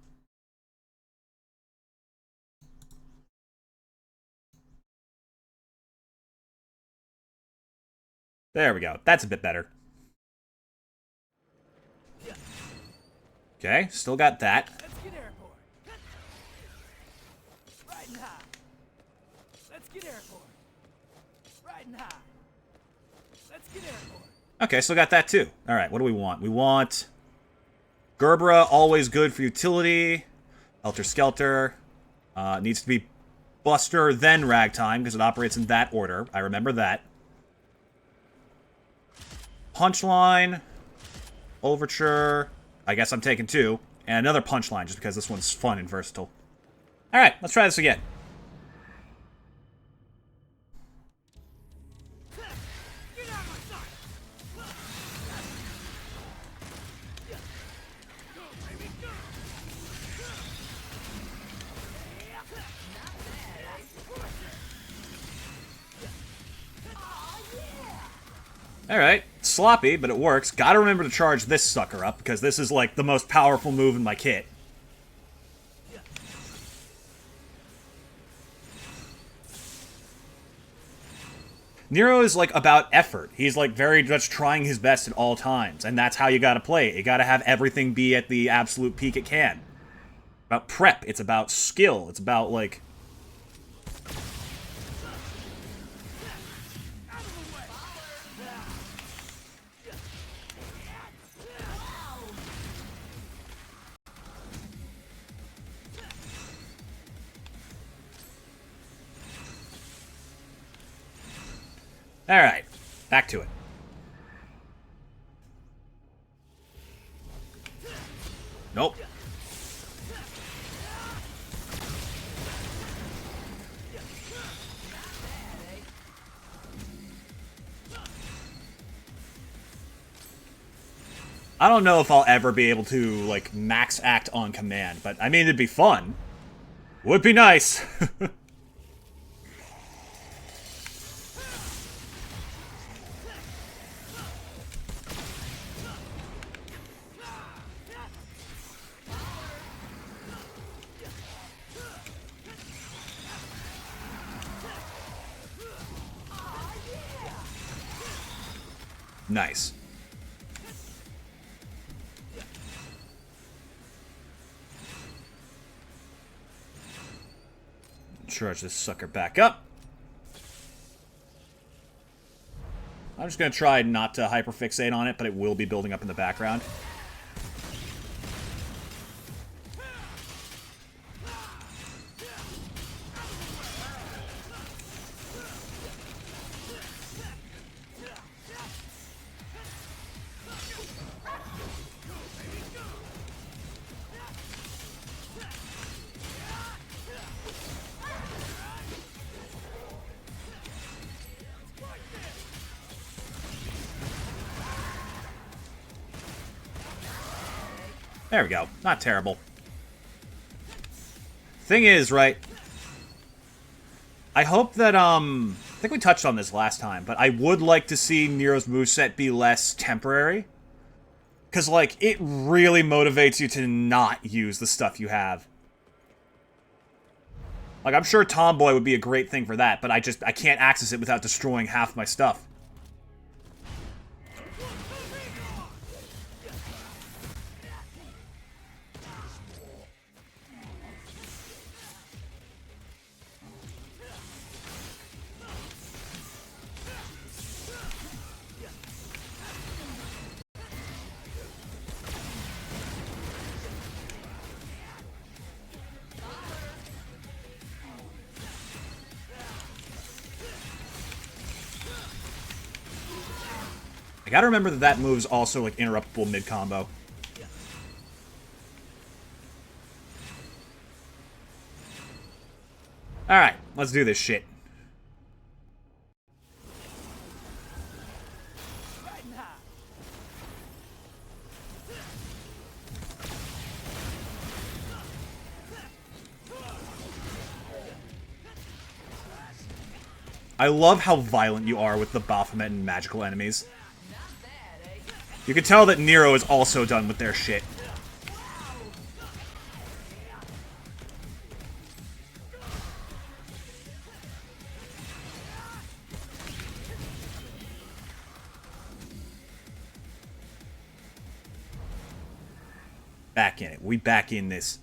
There we go. That's a bit better. Okay, still got that. Let's get airborne. Riding high. Let's get airborne. Riding high. Let's get airborne. Okay, still got that too. Alright, what do we want? We want Gerbera, always good for utility. Helter Skelter. Needs to be Buster, then Ragtime, because it operates in that order. I remember that. Punchline. Overture. I guess I'm taking 2. And another Punchline, just because this one's fun and versatile. Alright, let's try this again. Alright, sloppy, but it works. Gotta remember to charge this sucker up, because this is, like, the most powerful move in my kit. Nero is, like, about effort. He's, like, very much trying his best at all times, and that's how you gotta play it. You gotta have everything be at the absolute peak it can. About prep, it's about skill, it's about, like... Alright, back to it. Nope. I don't know if I'll ever be able to, like, max act on command, but I mean, it'd be fun. Would be nice. Nice. Charge this sucker back up. I'm just going to try not to hyperfixate on it, but it will be building up in the background. There we go. Not terrible. Thing is, right... I hope that, I think we touched on this last time, but I would like to see Nero's moveset be less temporary. Because, like, it really motivates you to not use the stuff you have. Like, I'm sure Tomboy would be a great thing for that, but I can't access it without destroying half my stuff. I gotta remember that that move's also, like, interruptible mid-combo. Alright, let's do this shit. I love how violent you are with the Baphomet and magical enemies. You can tell that Nero is also done with their shit. Back in it. We back in this.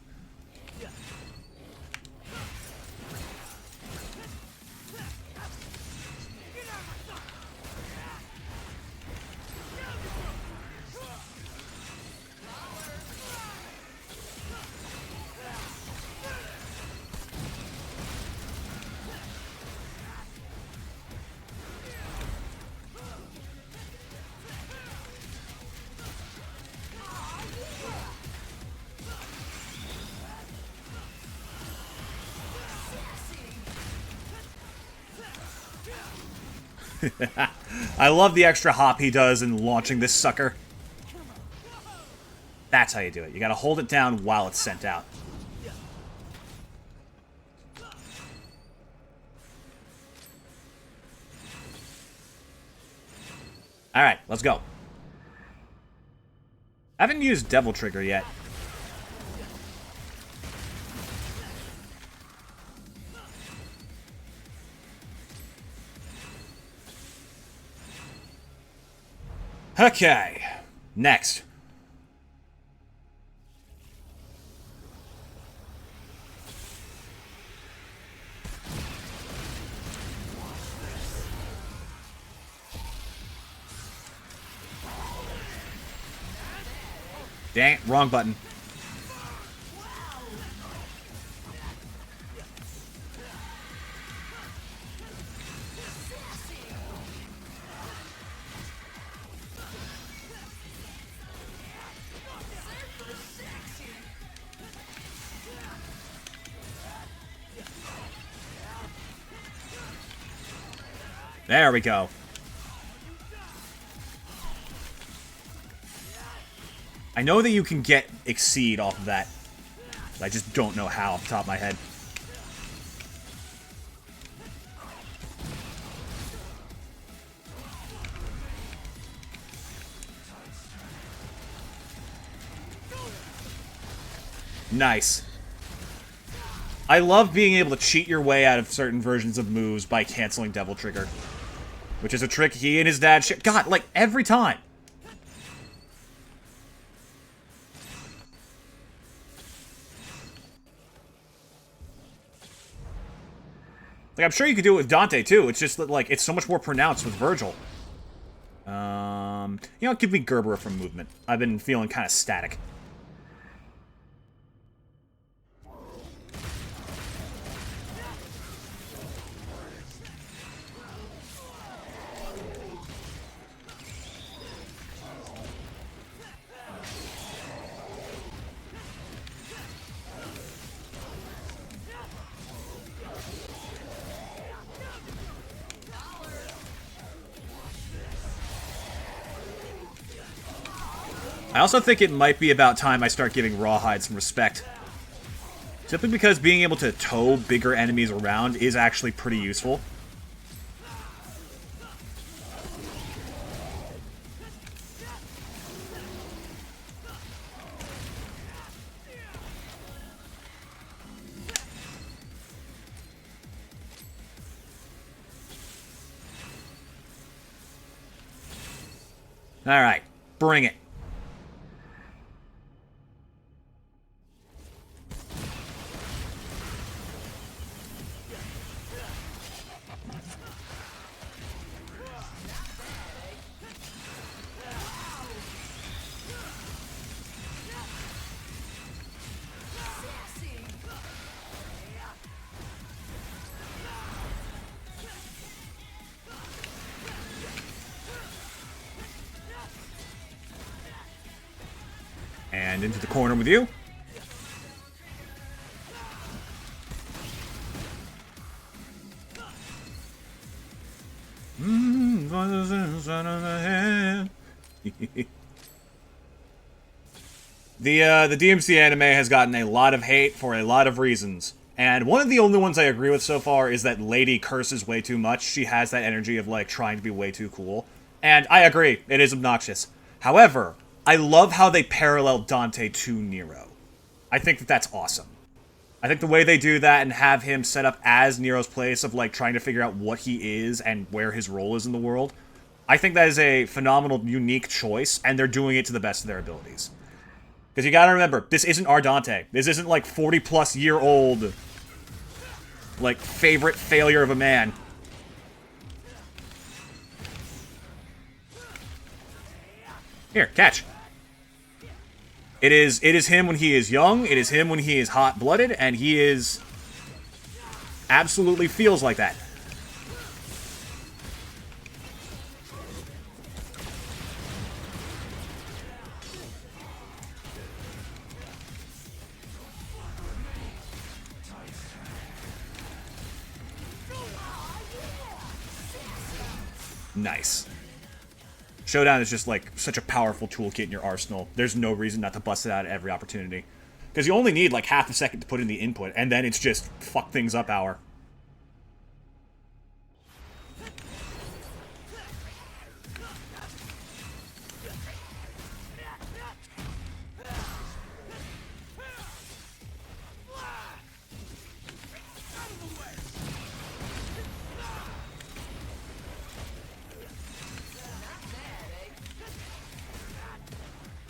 I love the extra hop he does in launching this sucker. That's how you do it. You gotta hold it down while it's sent out. Alright, let's go. I haven't used Devil Trigger yet. Okay, next. Dang it, wrong button. There we go. I know that you can get Exceed off of that. I just don't know how off the top of my head. Nice. I love being able to cheat your way out of certain versions of moves by canceling Devil Trigger. Which is a trick he and his dad shit. God, like, every time. Like, I'm sure you could do it with Dante, too. It's just that, like, it's so much more pronounced with Vergil. You know, give me Gerber from movement. I've been feeling kind of static. I also think it might be about time I start giving Rawhide some respect. Simply because being able to tow bigger enemies around is actually pretty useful. Alright, bring it. And into the corner with you. The DMC anime has gotten a lot of hate for a lot of reasons. And one of the only ones I agree with so far is that Lady curses way too much. She has that energy of, like, trying to be way too cool. And I agree, it is obnoxious. However, I love how they parallel Dante to Nero. I think that that's awesome. I think the way they do that and have him set up as Nero's place of, like, trying to figure out what he is and where his role is in the world, I think that is a phenomenal, unique choice, and they're doing it to the best of their abilities. Because you gotta remember, this isn't our Dante. This isn't, like, 40-plus-year-old, like, favorite failure of a man. Here, catch. It is him when he is young, it is him when he is hot-blooded, and he is... absolutely feels like that. Nice. Showdown is just, like, such a powerful toolkit in your arsenal. There's no reason not to bust it out at every opportunity. Because you only need, like, half a second to put in the input, and then it's just fuck things up hour.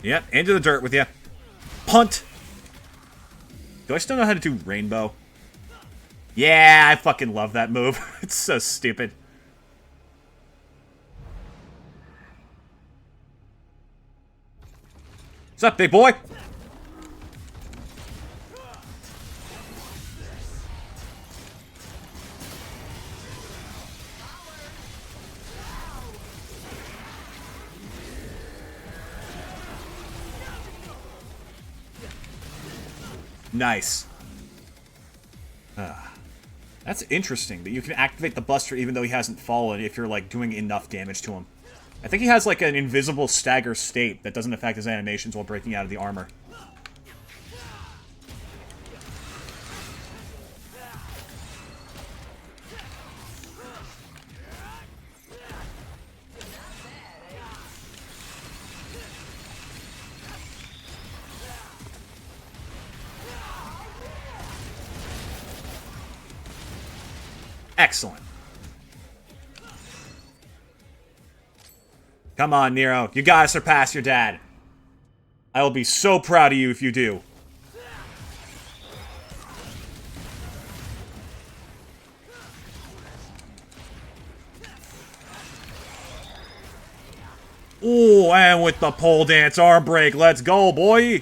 Yep, into the dirt with you. Punt! Do I still know how to do rainbow? Yeah, I fucking love that move. It's so stupid. What's up, big boy? Nice. That's interesting, that you can activate the Buster even though he hasn't fallen if you're, like, doing enough damage to him. I think he has, like, an invisible stagger state that doesn't affect his animations while breaking out of the armor. Excellent. Come on, Nero. You gotta surpass your dad. I will be so proud of you if you do. Ooh, and with the pole dance arm break. Let's go, boy.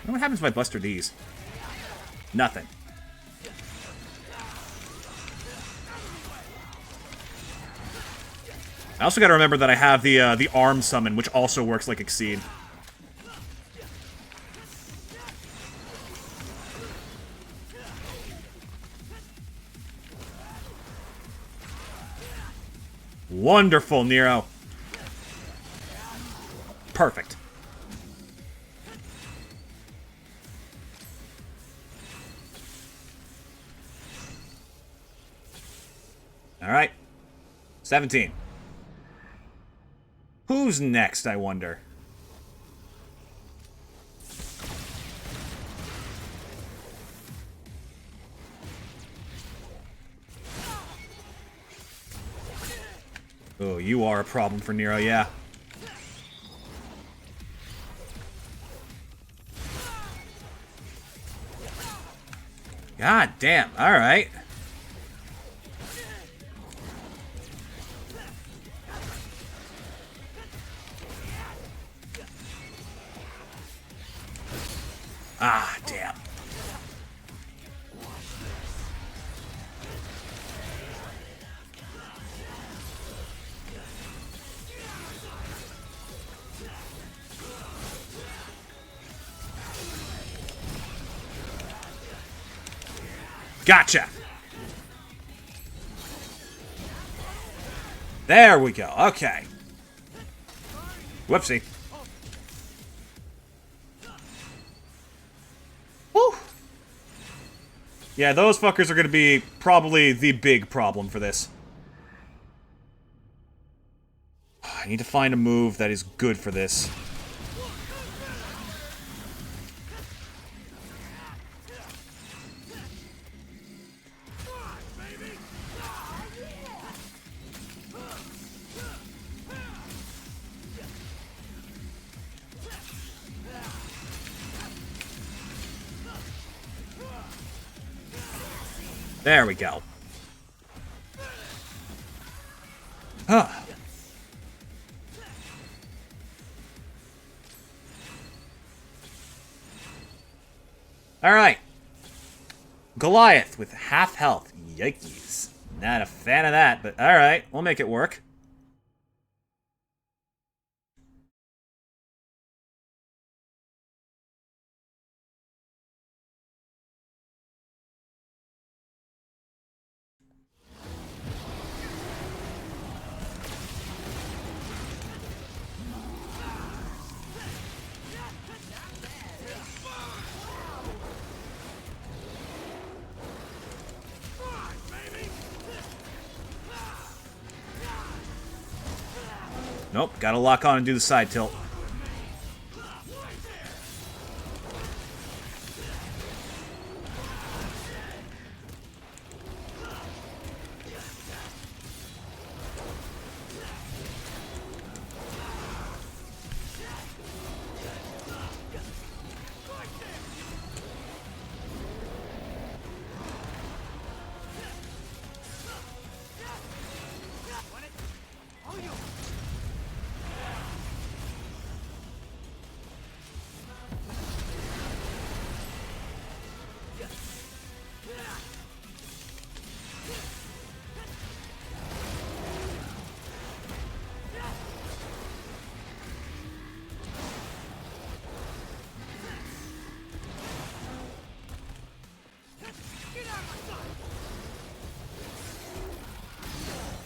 What happens if I buster these? Nothing. I also gotta remember that I have the arm summon, which also works like Exceed. Wonderful, Nero. Perfect. Alright. 17. Who's next, I wonder? Oh, you are a problem for Nero, yeah. God damn, alright. Ah, damn. Gotcha! There we go, okay. Whoopsie. Woo! Yeah, those fuckers are gonna be probably the big problem for this. I need to find a move that is good for this. There we go. Huh. Alright. Goliath with half health. Yikes. Not a fan of that, but alright. We'll make it work. Nope, gotta lock on and do the side tilt.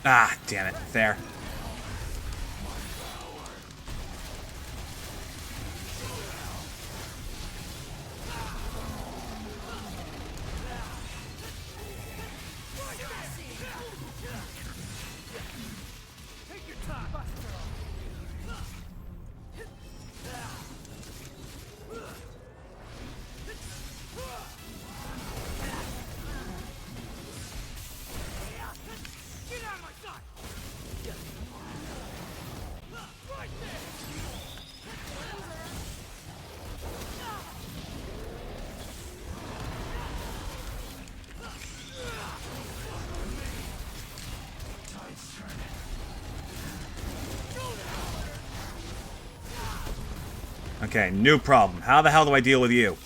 Ah, damn it. There. Okay, new problem. How the hell do I deal with you?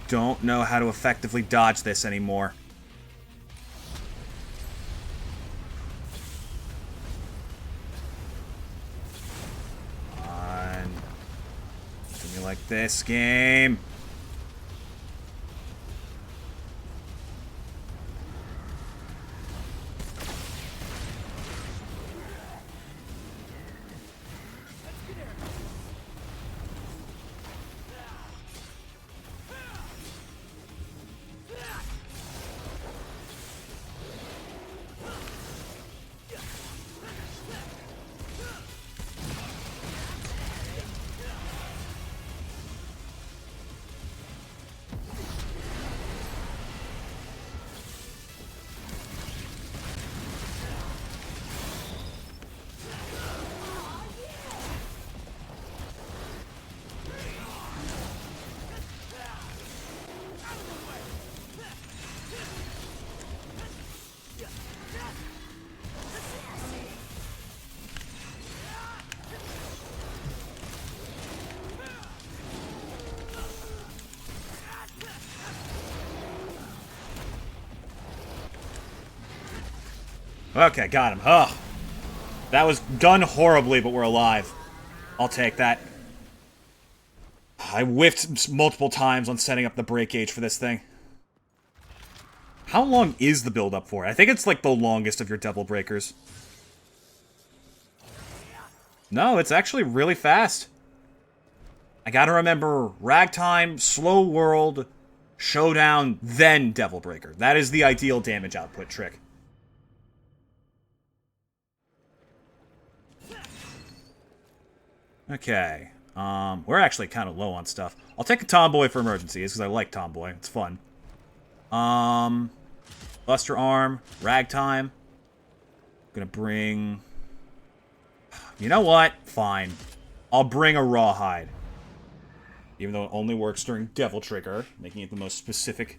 don't know how to effectively dodge this anymore. Come on. Do me like this, game. Okay, got him. Ugh. That was done horribly, but we're alive. I'll take that. I whiffed multiple times on setting up the break gauge for this thing. How long is the build-up for? I think it's like the longest of your double breakers. No, it's actually really fast. I gotta remember Ragtime, Slow World, Showdown, then Devil Breaker. That is the ideal damage output trick. Okay. We're actually kind of low on stuff. I'll take a Tomboy for emergencies, because I like Tomboy. It's fun. Buster Arm, Ragtime. Gonna bring... You know what? Fine. I'll bring a Rawhide. Even though it only works during Devil Trigger, making it the most specific.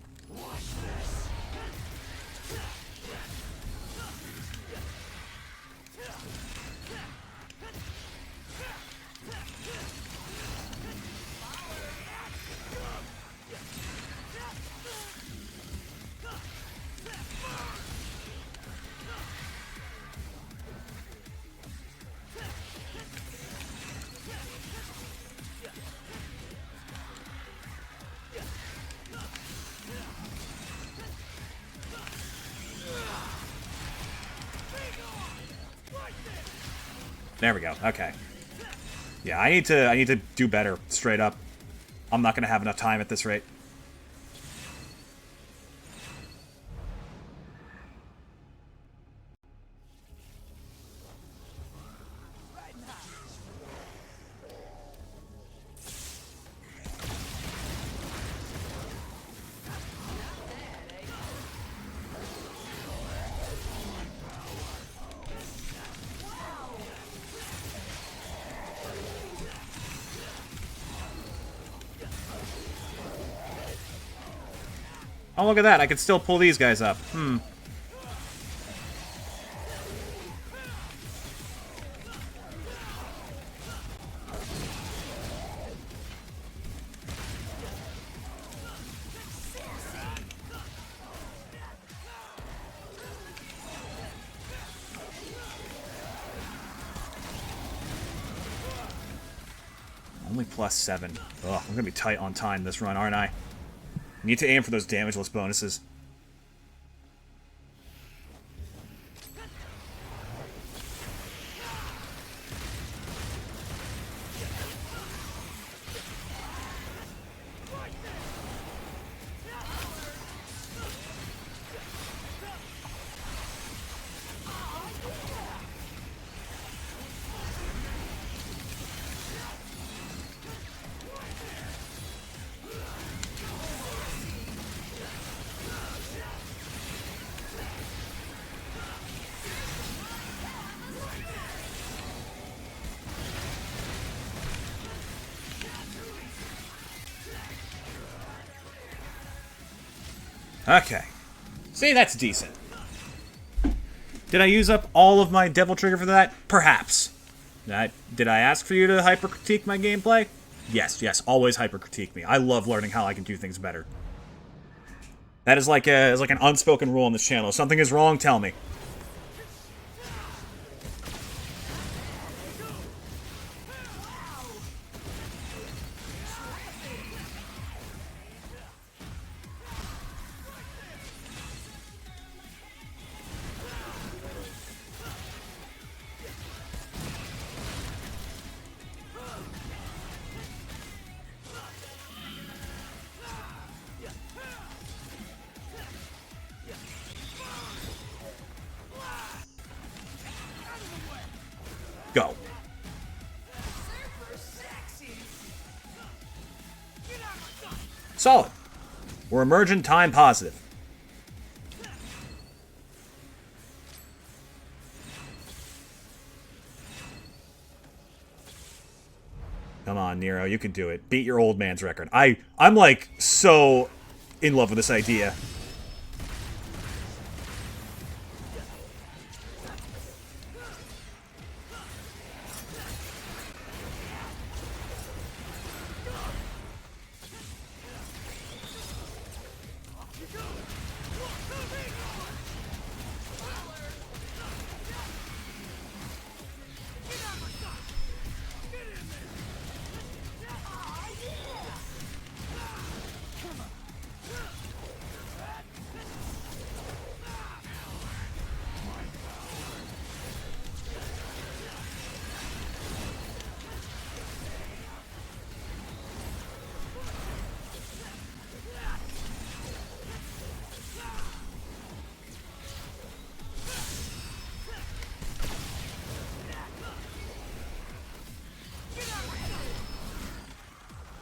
There we go. Okay. Yeah, I need to do better, straight up. I'm not gonna have enough time at this rate. Oh, look at that. I can still pull these guys up. Only +7. Ugh, I'm gonna be tight on time this run, aren't I? Need to aim for those damageless bonuses. Okay. See, that's decent. Did I use up all of my Devil Trigger for that? Perhaps. Did I ask for you to hyper-critique my gameplay? Yes, yes, always hyper-critique me. I love learning how I can do things better. That is like an unspoken rule on this channel. If something is wrong, tell me. Go. Solid. We're emergent time positive. Come on, Nero, you can do it. Beat your old man's record. I'm like so in love with this idea.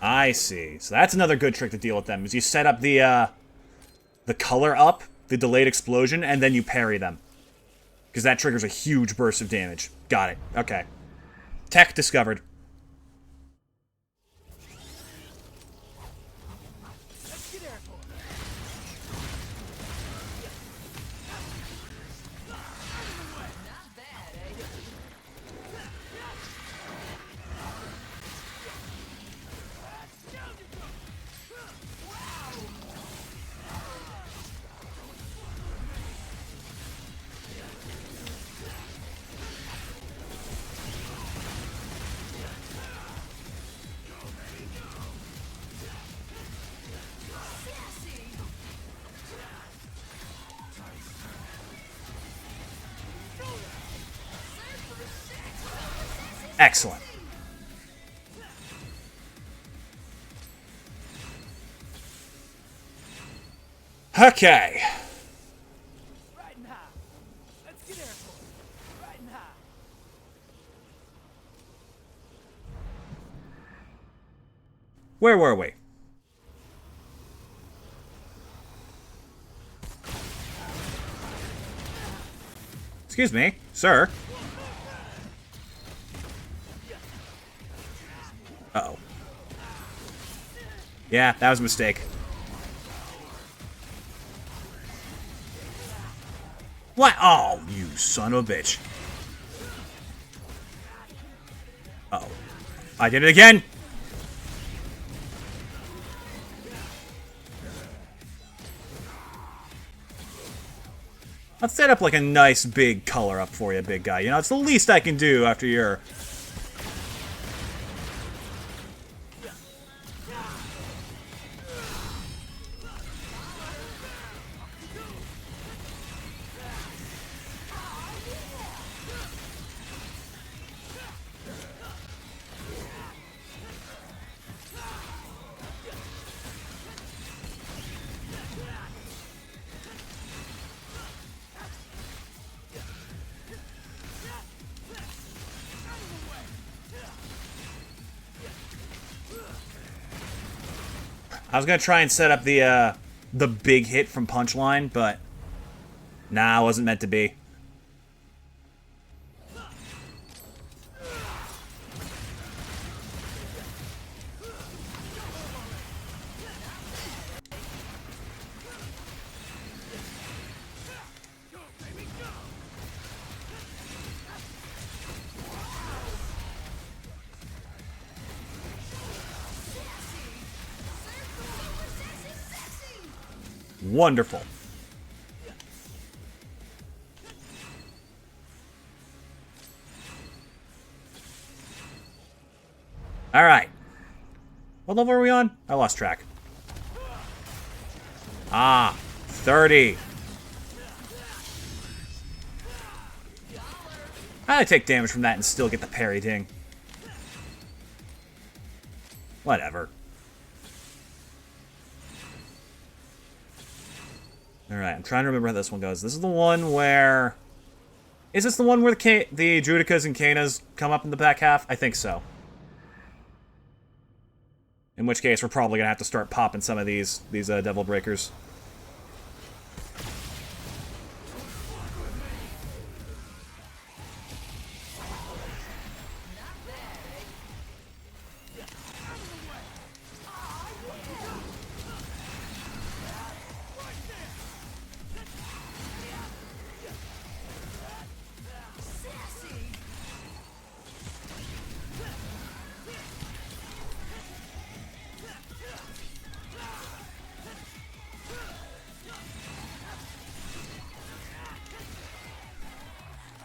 I see. So that's another good trick to deal with them, is you set up the color up, the delayed explosion, and then you parry them. Because that triggers a huge burst of damage. Got it. Okay. Tech discovered. Excellent. Okay. Riding high. Let's get airport. Riding high. Where were we? Excuse me, sir. Uh-oh. Yeah, that was a mistake. What? Oh, you son of a bitch. Uh-oh. I did it again! Let's set up like a nice big color up for you, big guy. You know, it's the least I can do after your... I was gonna try and set up the big hit from Punchline, but nah, it wasn't meant to be. Wonderful. Alright. What level are we on? I lost track. Ah, 30. I take damage from that and still get the parry ding. Whatever. Alright, I'm trying to remember how this one goes. This is the one where... Is this the one where the Judicas and Kanas come up in the back half? I think so. In which case, we're probably going to have to start popping some of these Devil Breakers.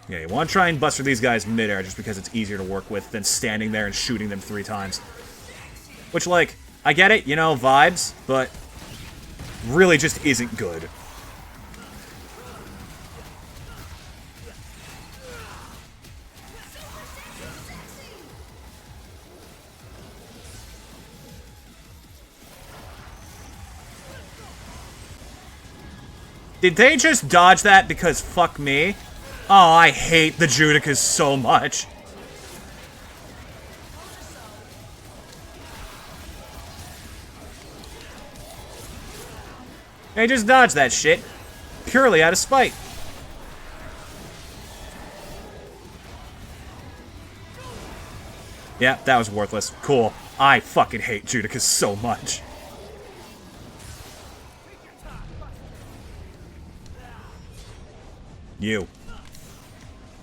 Yeah, you want to try and buster these guys midair just because it's easier to work with than standing there and shooting them 3 times. Which, like, I get it, you know, vibes, but really just isn't good. Did they just dodge that because fuck me? Oh, I hate the Judicas so much. They just dodged that shit. Purely out of spite. Yeah, that was worthless. Cool. I fucking hate Judicas so much. You.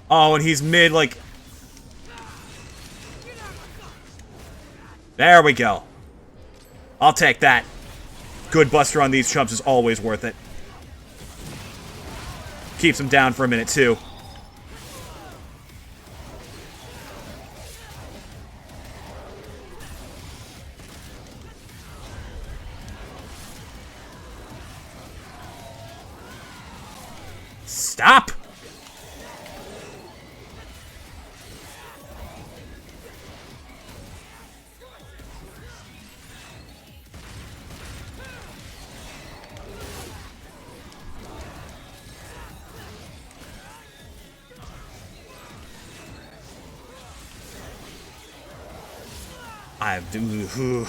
Oh, and he's mid, like... There we go. I'll take that. Good buster on these chumps is always worth it. Keeps him down for a minute, too. Stop! I do.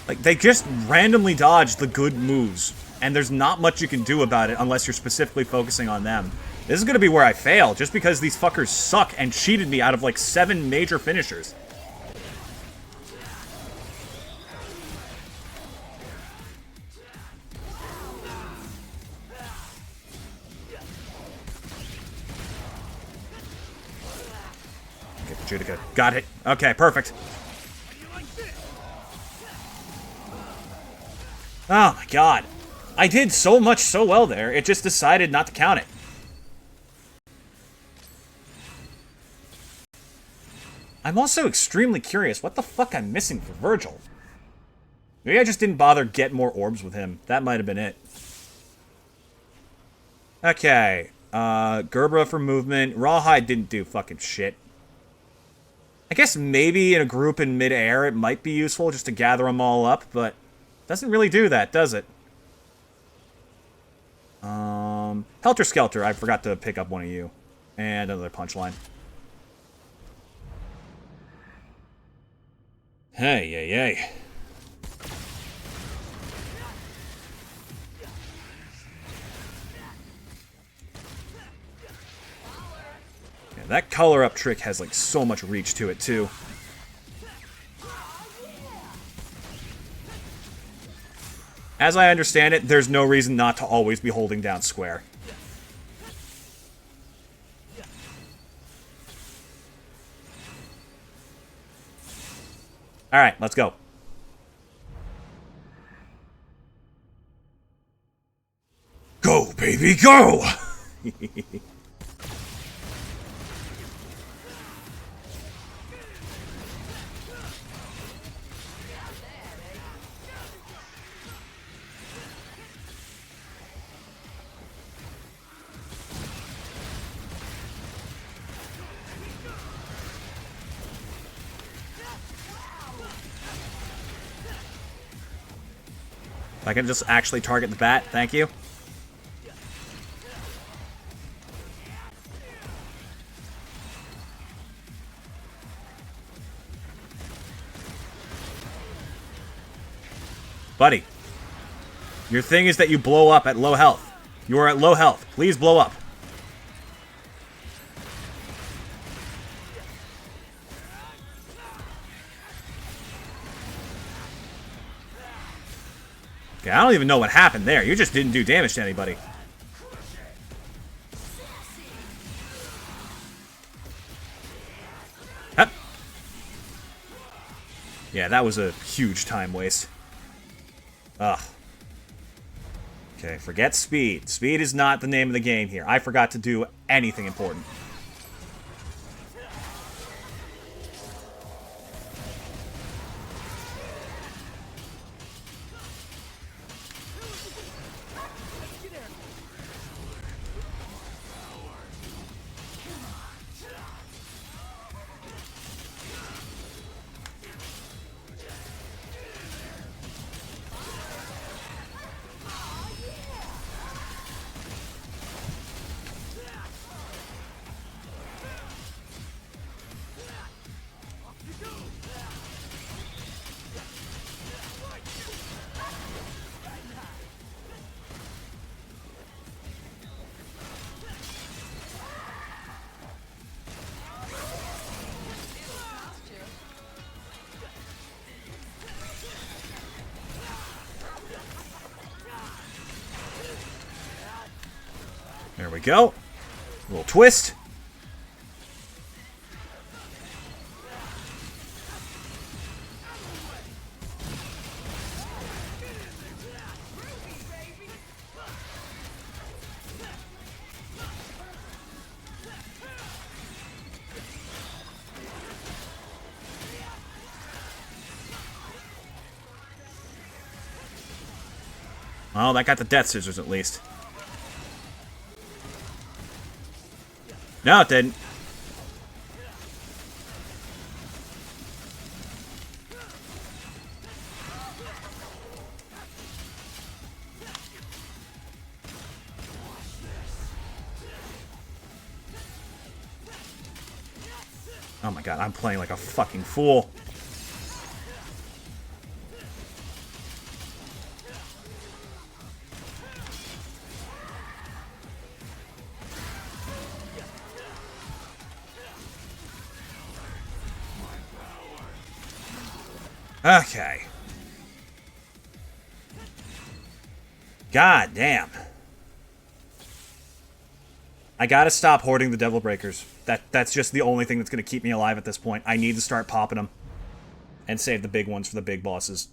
Like, they just randomly dodge the good moves, and there's not much you can do about it unless you're specifically focusing on them. This is gonna be where I fail, just because these fuckers suck and cheated me out of, like, 7 major finishers. Okay, Judica. Got it. Okay, perfect. Oh my god. I did so much so well there, it just decided not to count it. I'm also extremely curious what the fuck I'm missing for Vergil. Maybe I just didn't bother get more orbs with him. That might have been it. Okay. Gerbera for movement. Rawhide didn't do fucking shit. I guess maybe in a group in mid-air it might be useful just to gather them all up, but doesn't really do that, does it? Helter Skelter, I forgot to pick up one of you. And another punchline. Hey, yay, yay. Yeah, that color-up trick has, like, so much reach to it, too. As I understand it, there's no reason not to always be holding down square. Alright, let's go. Go, baby, go! If I can just actually target the bat, thank you. Buddy, your thing is that you blow up at low health. You are at low health. Please blow up. Okay, I don't even know what happened there. You just didn't do damage to anybody. Hup. Yeah, that was a huge time waste. Ugh. Okay, forget speed. Speed is not the name of the game here. I forgot to do anything important. There we go. A little twist. Well, that got the death scissors at least. No, it didn't. Oh my god, I'm playing like a fucking fool. Okay. God damn. I gotta stop hoarding the Devil Breakers. That's just the only thing that's gonna keep me alive at this point. I need to start popping them. And save the big ones for the big bosses.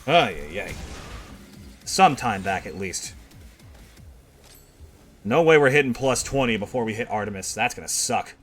Ay. Some time back, at least. No way we're hitting plus 20 before we hit Artemis. That's gonna suck.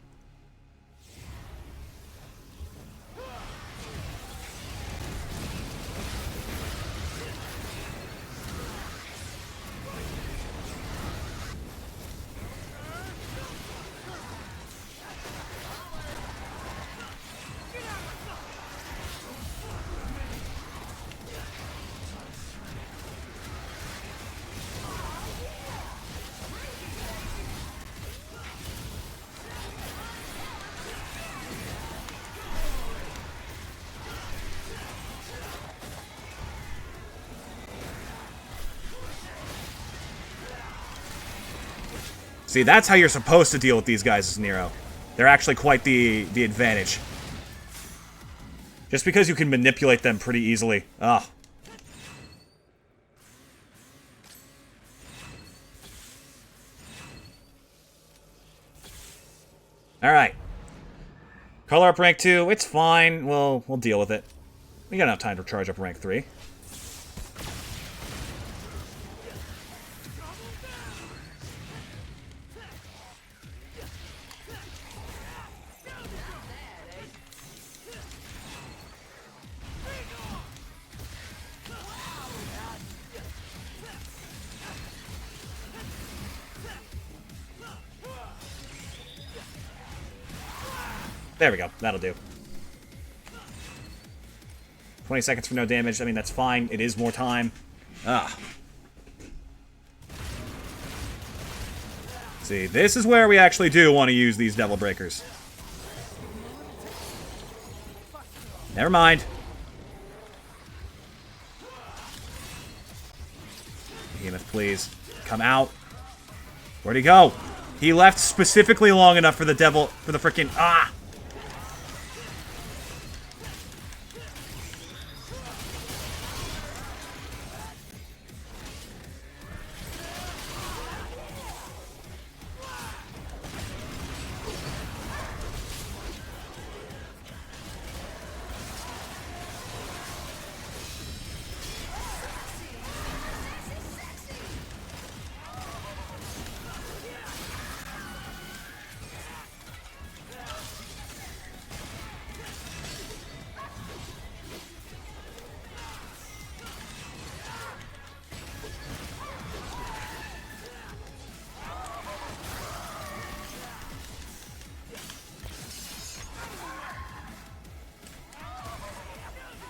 See, that's how you're supposed to deal with these guys as Nero. They're actually quite the advantage. Just because you can manipulate them pretty easily. Ugh. Alright. Color up rank 2. It's fine. We'll deal with it. We got enough time to charge up rank 3. There we go. That'll do. 20 seconds for no damage. I mean, that's fine. It is more time. Ah. See, this is where we actually do want to use these Devil Breakers. Never mind. Behemoth, please. Come out. Where'd he go? He left specifically long enough for the devil, for the frickin'... Ah!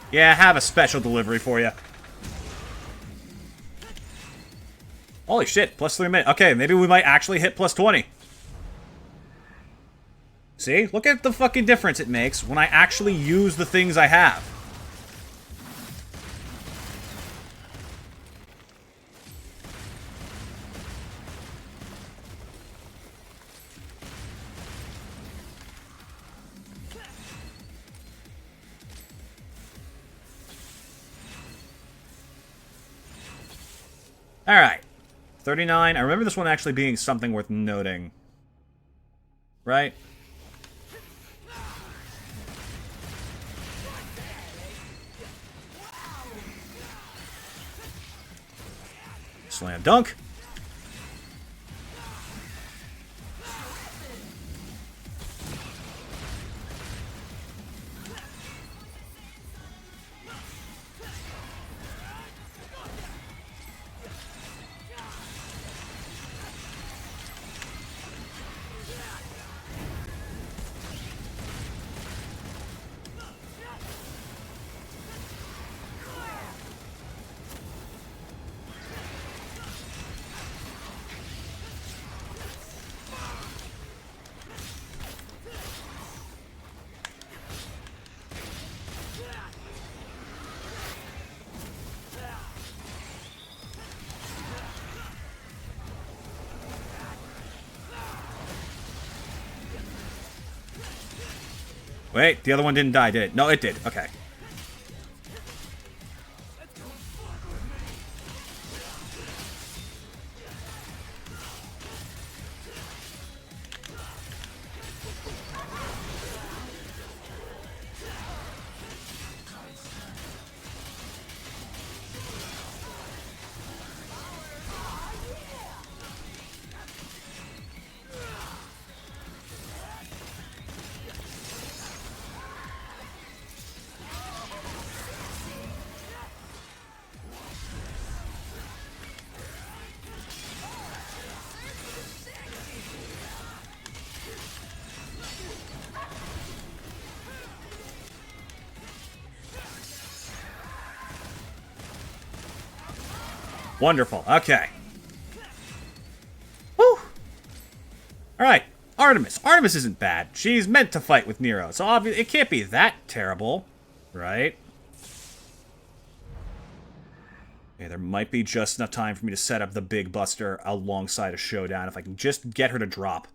Yeah, have a special delivery for you. Holy shit, plus 3 minutes. Okay, maybe we might actually hit plus 20. See? Look at the fucking difference it makes when I actually use the things I have. Alright. 39. I remember this one actually being something worth noting. Right? Slam dunk. Wait, the other one didn't die, did it? No, it did. Okay. Wonderful. Okay. Woo! Alright. Artemis. Artemis isn't bad. She's meant to fight with Nero, so obviously it can't be that terrible. Right? Okay, there might be just enough time for me to set up the big buster alongside a showdown if I can just get her to drop.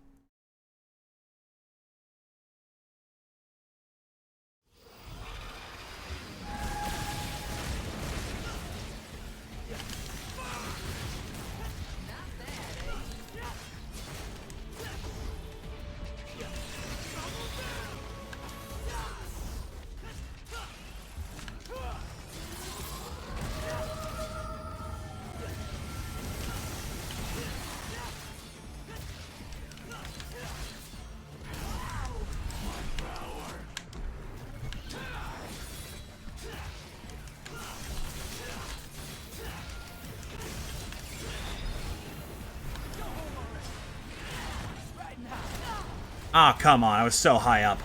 Ah, oh, come on, I was so high up.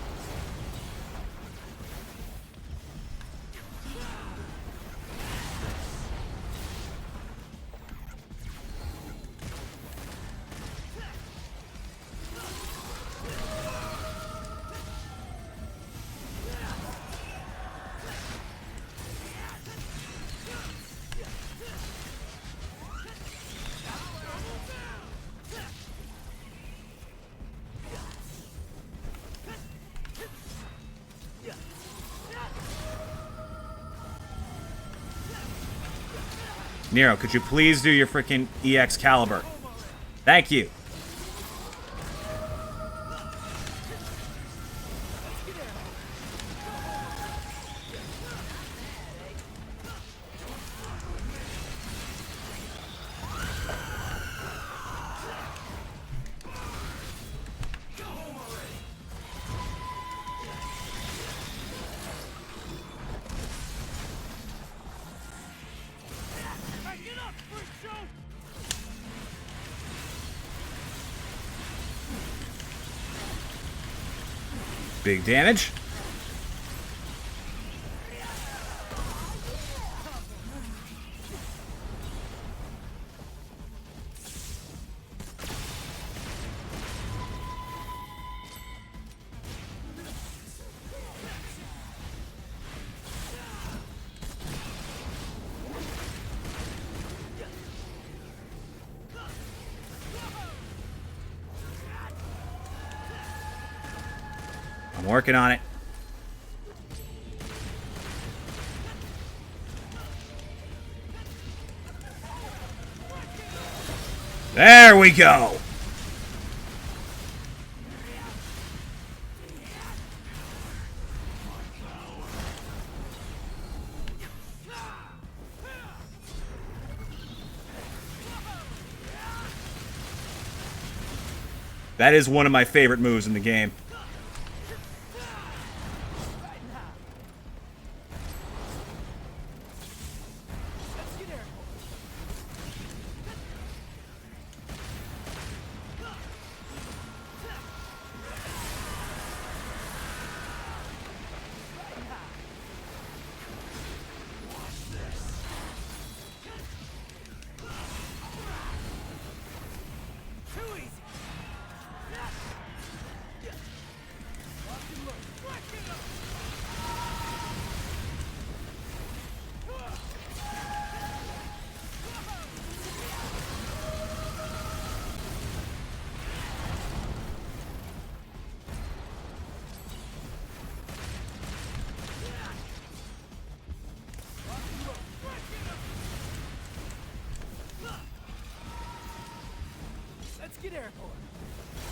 Nero, could you please do your freaking EX Caliber? Thank you. Big damage. I'm working on it. There we go. That is one of my favorite moves in the game.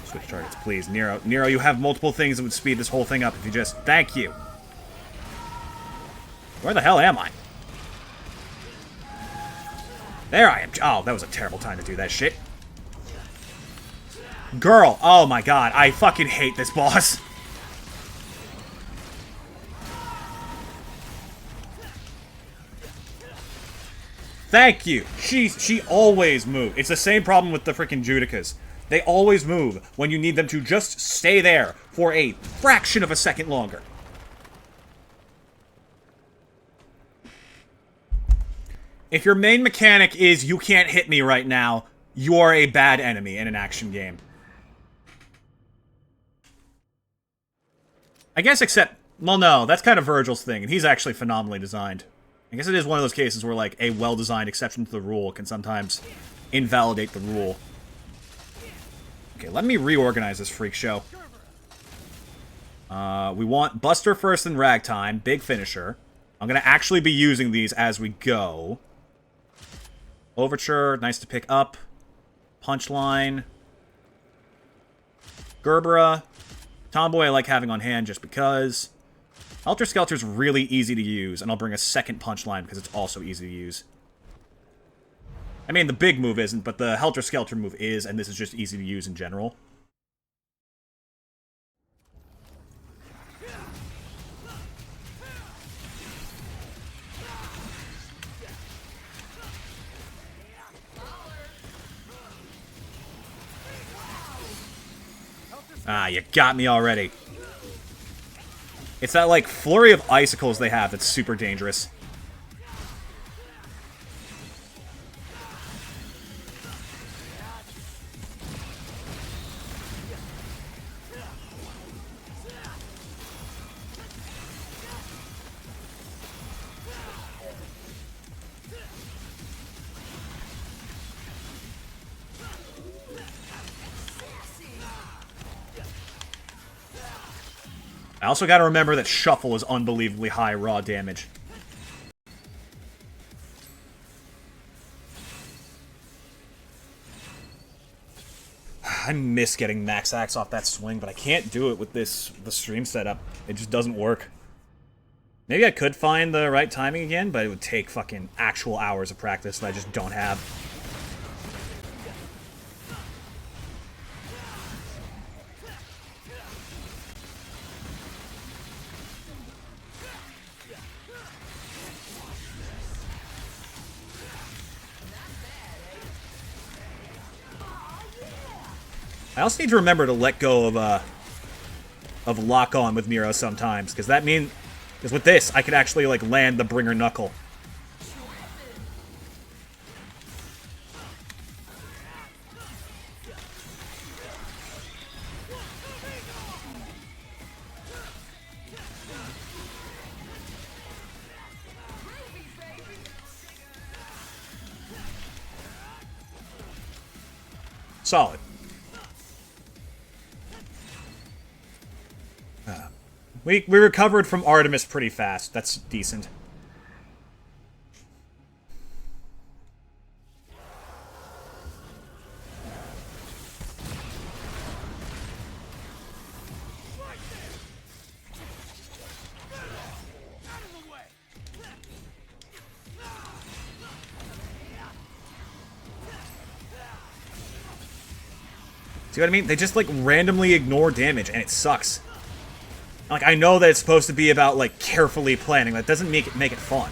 Switch targets, please. Nero, you have multiple things that would speed this whole thing up if you just... Thank you. Where the hell am I? There I am. Oh, that was a terrible time to do that shit. Girl. Oh my god. I fucking hate this boss. Thank you. She always moves. It's the same problem with the freaking Judicas. They always move when you need them to just stay there for a fraction of a second longer. If your main mechanic is you can't hit me right now, you are a bad enemy in an action game. I guess except... Well, no, that's kind of Vergil's thing, and he's actually phenomenally designed. I guess it is one of those cases where, like, a well-designed exception to the rule can sometimes invalidate the rule. Okay, let me reorganize this freak show. We want Buster first and Ragtime, big finisher. I'm going to actually be using these as we go. Overture, nice to pick up. Punchline. Gerbera. Tomboy I like having on hand just because. Helter Skelter's really easy to use, and I'll bring a second Punchline because it's also easy to use. I mean, the big move isn't, but the Helter Skelter move is, and this is just easy to use in general. Ah, you got me already. It's that, like, flurry of icicles they have that's super dangerous. I also gotta remember that Shuffle is unbelievably high raw damage. I miss getting max axe off that swing, but I can't do it with the stream setup. It just doesn't work. Maybe I could find the right timing again, but it would take fucking actual hours of practice that I just don't have. I also need to remember to let go of lock on with Nero sometimes, because with this I could actually like land the bringer knuckle. Solid. We recovered from Artemis pretty fast. That's decent. See what I mean? They just, like, randomly ignore damage, and it sucks. Like, I know that it's supposed to be about, like, carefully planning. That doesn't make it fun.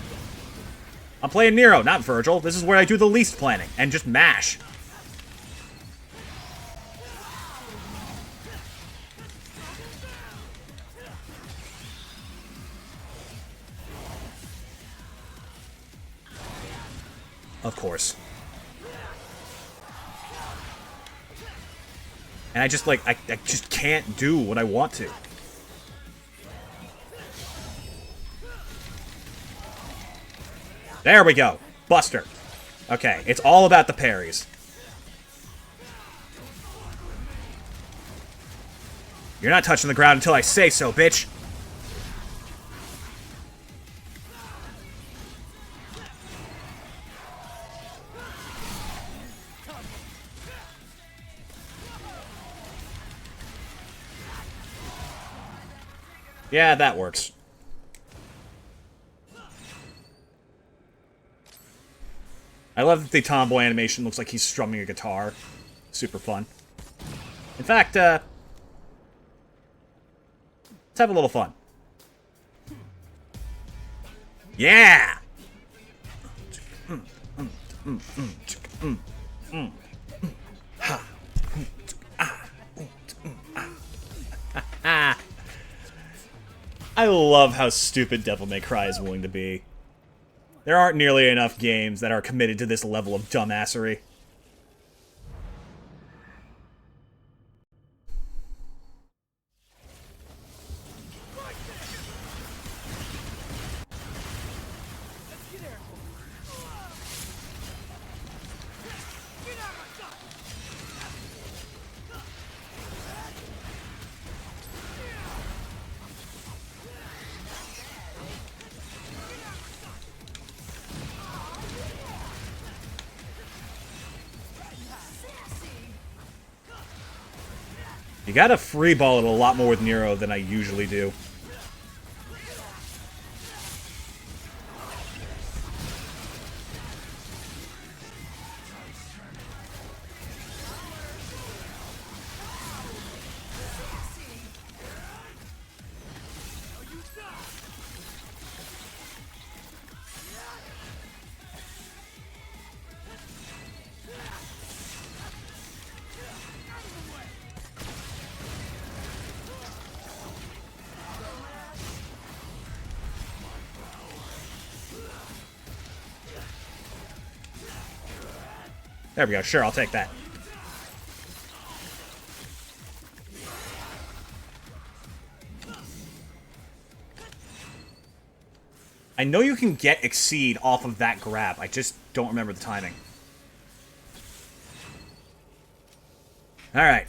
I'm playing Nero, not Vergil. This is where I do the least planning, and just mash. Of course. And I just, like, I just can't do what I want to. There we go. Buster. Okay, it's all about the parries. You're not touching the ground until I say so, bitch. Yeah, that works. I love that the tomboy animation looks like he's strumming a guitar. Super fun. In fact, let's have a little fun. Yeah! I love how stupid Devil May Cry is willing to be. There aren't nearly enough games that are committed to this level of dumbassery. You gotta free ball it a lot more with Nero than I usually do. There we go. Sure, I'll take that. I know you can get Exceed off of that grab. I just don't remember the timing. Alright.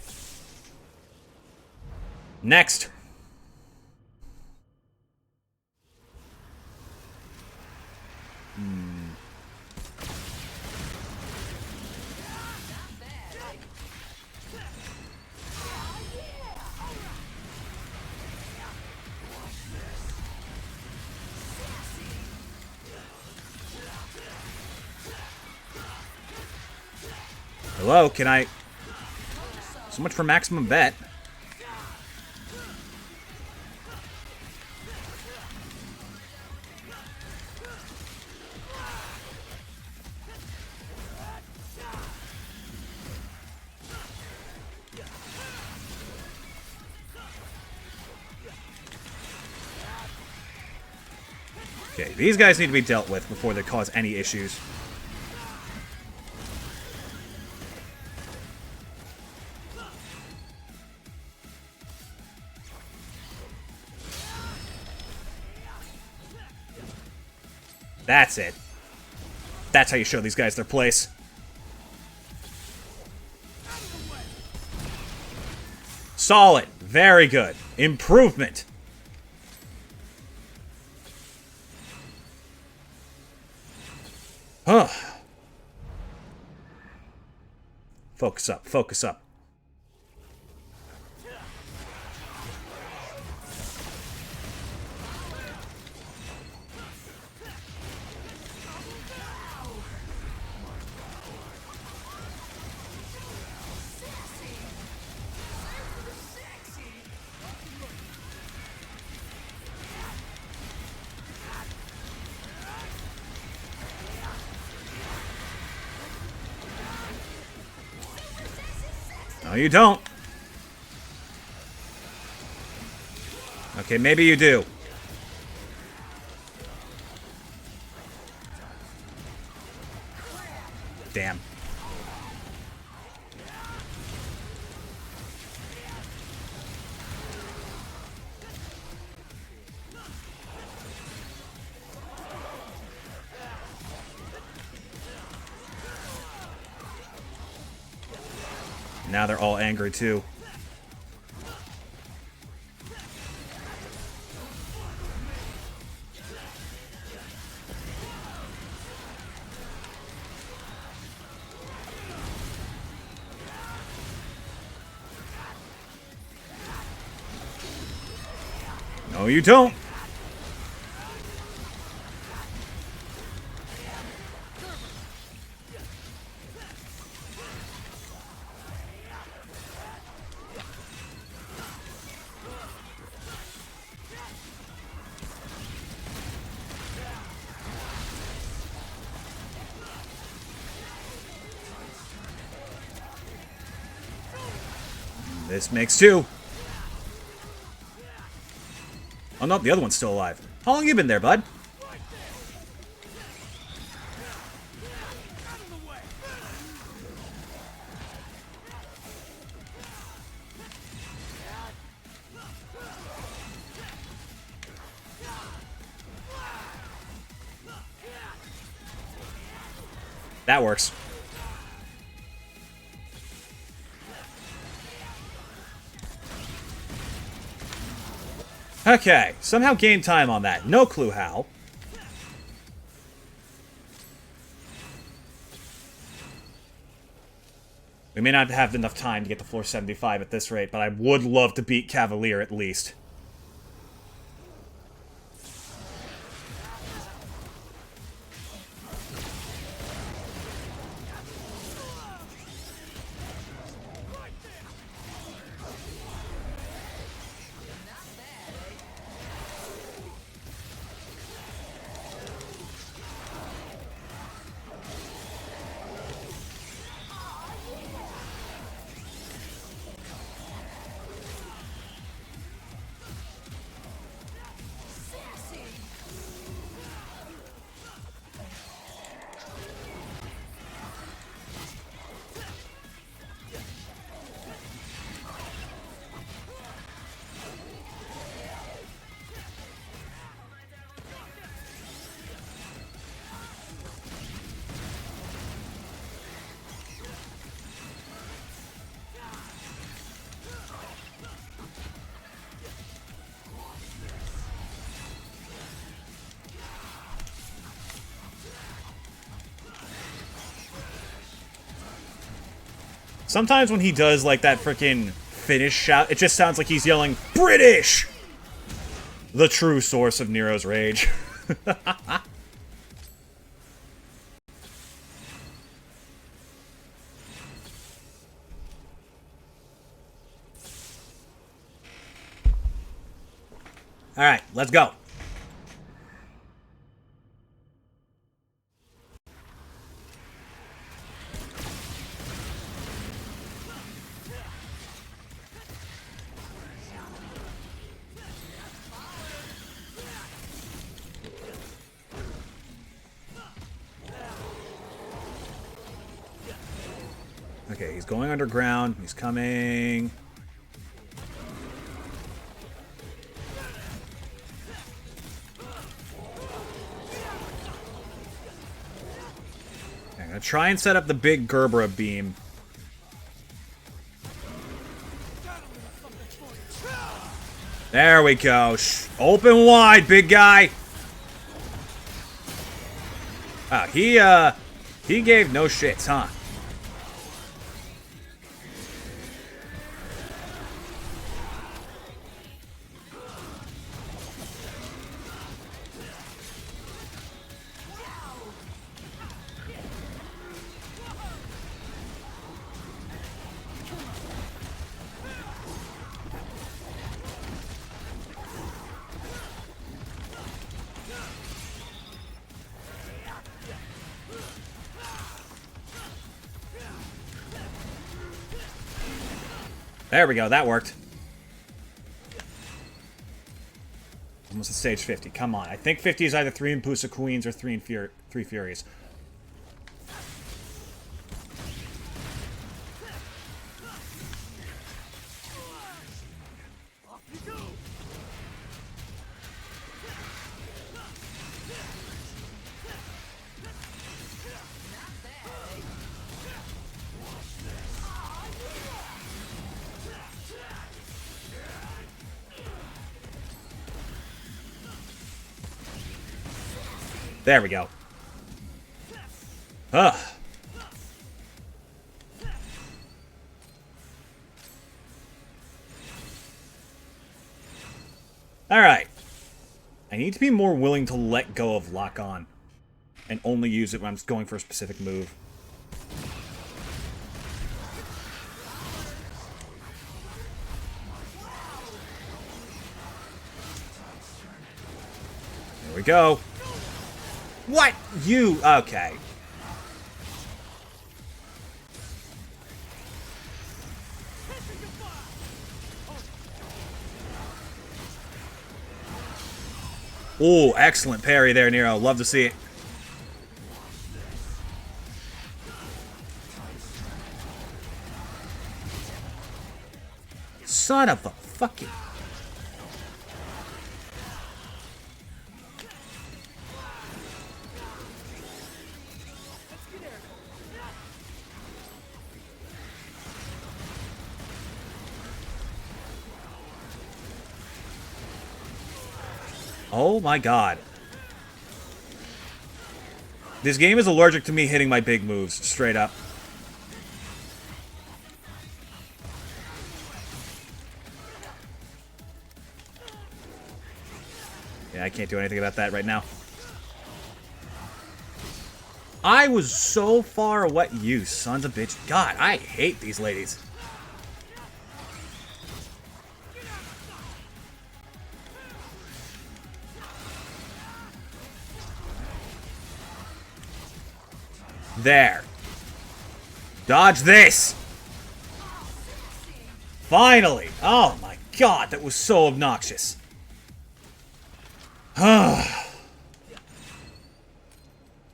Next. Hello, can I... So much for maximum bet. Okay, these guys need to be dealt with before they cause any issues. That's it. That's how you show these guys their place. Solid. Very good. Improvement. Huh. Focus up. Focus up. No, you don't. Okay, maybe you do. Damn. Now they're all angry too. No, you don't. This makes two. Oh no, the other one's still alive. How long you been there, bud? That works. Okay, somehow gain time on that. No clue how. We may not have enough time to get to floor 75 at this rate, but I would love to beat Cavalier at least. Sometimes when he does, like, that freaking finish shout, it just sounds like he's yelling, British! The true source of Nero's rage. Alright, let's go. Okay, he's going underground. He's coming. I'm gonna try and set up the big Gerbera beam. There we go. Open wide, big guy. He gave no shits, huh? There we go, that worked. Almost at stage 50, come on. I think 50 is either 3 Impusa Queens or 3 Furies. There we go. Ugh. Alright. I need to be more willing to let go of Lock On. And only use it when I'm going for a specific move. There we go. What? You... Okay. Oh, excellent parry there, Nero. Love to see it. Son of a fucking... Oh my god. This game is allergic to me hitting my big moves, straight up. I can't do anything about that right now. I was so far away. You sons of bitch. God, I hate these ladies. There. Dodge this! Finally! Oh my god, that was so obnoxious.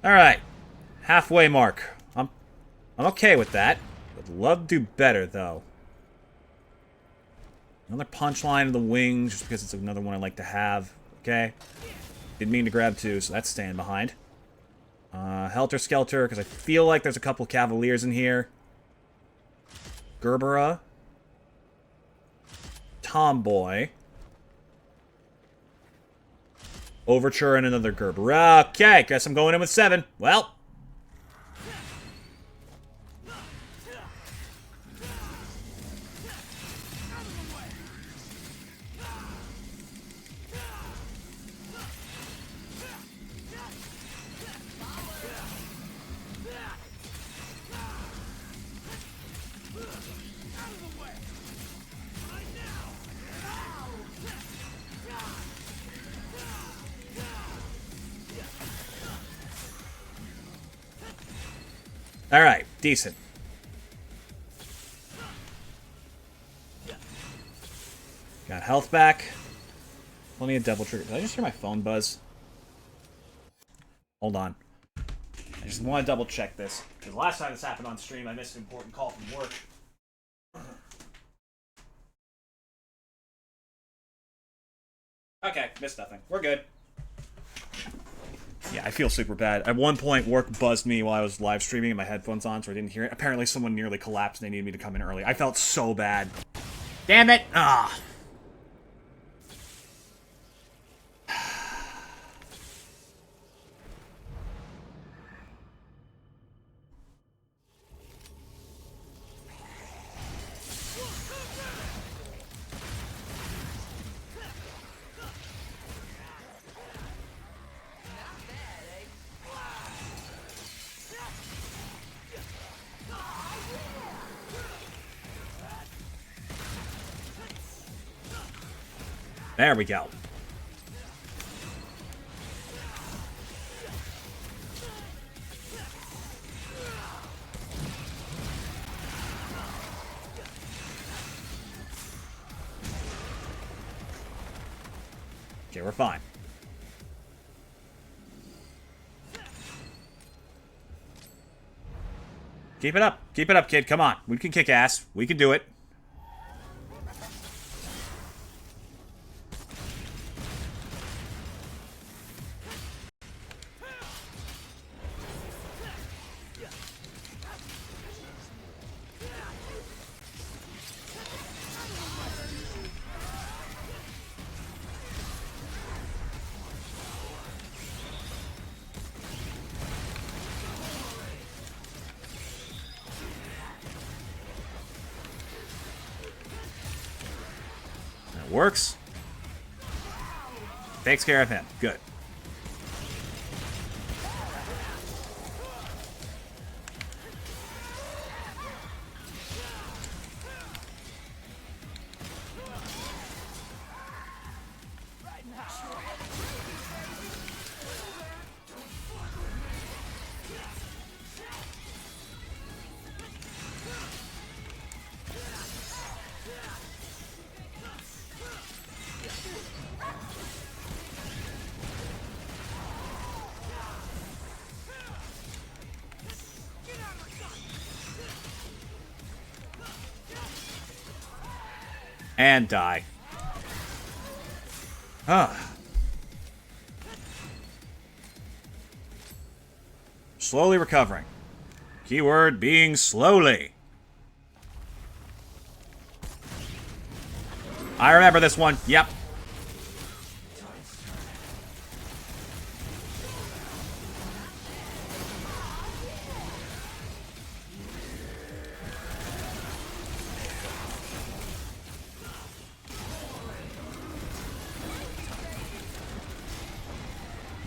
Alright. Halfway mark. I'm okay with that. Would love to do better, though. Another punchline in the wings, just because it's another one I like to have. Okay. Didn't mean to grab two, so that's staying behind. Helter Skelter, because I feel like there's a couple Cavaliers in here. Gerbera. Tomboy. Overture and another Gerbera. Okay, guess I'm going in with 7. Well. Alright, decent. Got health back. Plenty of double trigger. Did I just hear my phone buzz? Hold on. I just want to double check this. Because last time this happened on stream, I missed an important call from work. Okay, missed nothing. We're good. Yeah, I feel super bad. At one point, work buzzed me while I was live streaming and my headphones on, so I didn't hear it. Apparently, someone nearly collapsed and they needed me to come in early. I felt so bad. Damn it! Ah. There we go. Okay, we're fine. Keep it up. Keep it up, kid. Come on. We can kick ass. We can do it. Works. Takes care of him. Good. And die. Ah. Slowly recovering. Keyword being slowly. I remember this one. Yep.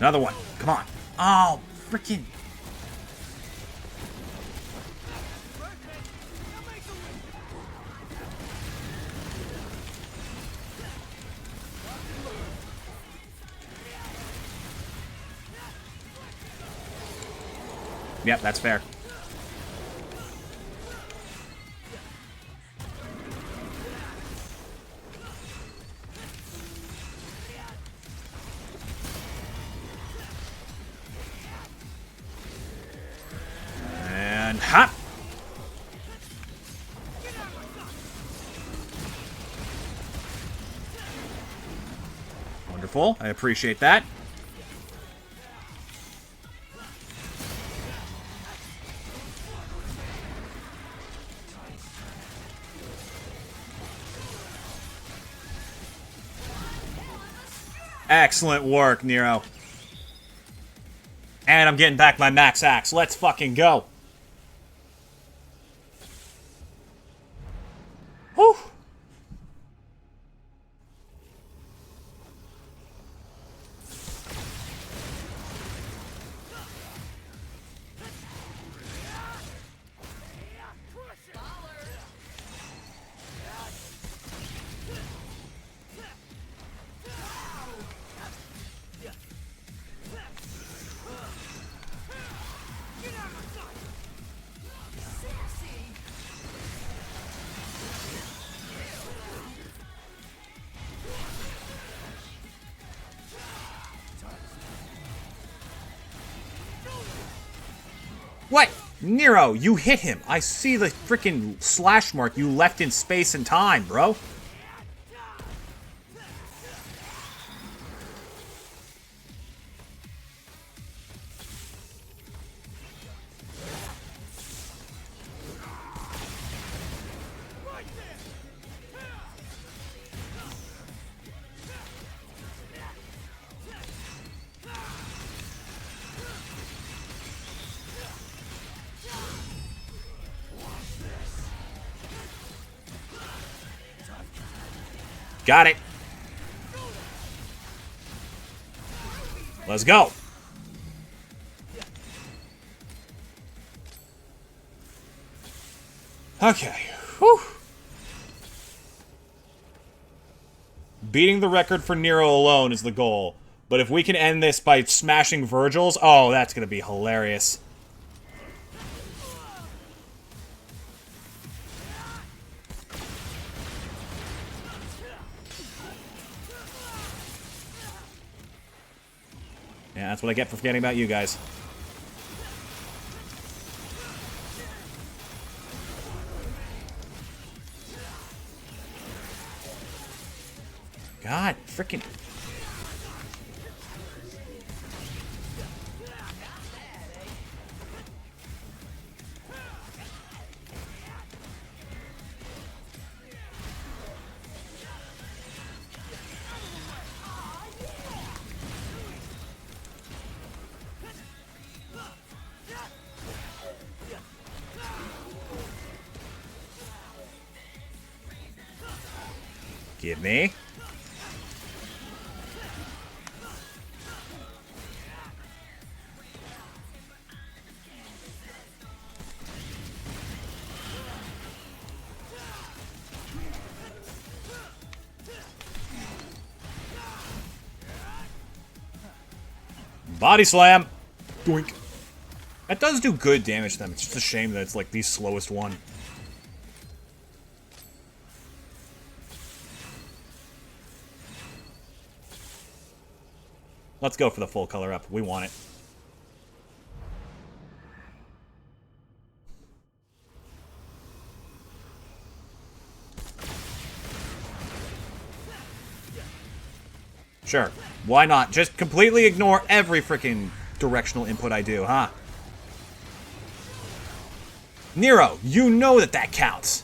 Another one. Come on. Oh, freaking. Yep, that's fair. And hop. Wonderful. I appreciate that. Excellent work, Nero. And I'm getting back my max axe. Let's fucking go. Whew. What? Nero, you hit him. I see the freaking slash mark you left in space and time, bro. Got it. Let's go. Okay. Whew. Beating the record for Nero alone is the goal. But if we can end this by smashing Vergil's, oh, that's going to be hilarious. Yeah, that's what I get for forgetting about you guys. God, freaking. Give me. Body slam. Doink. That does do good damage to them. It's just a shame that it's like the slowest one. Let's go for the full color up. We want it. Sure. Why not? Just completely ignore every freaking directional input I do, huh? Nero, you know that that counts.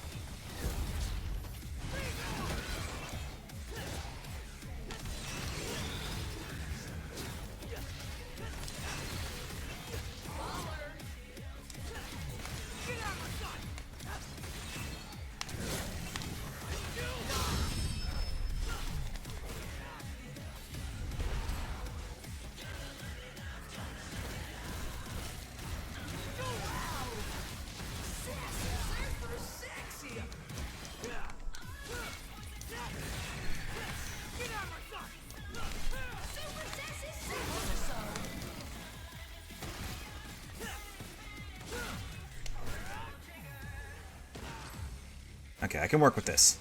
Okay, I can work with this.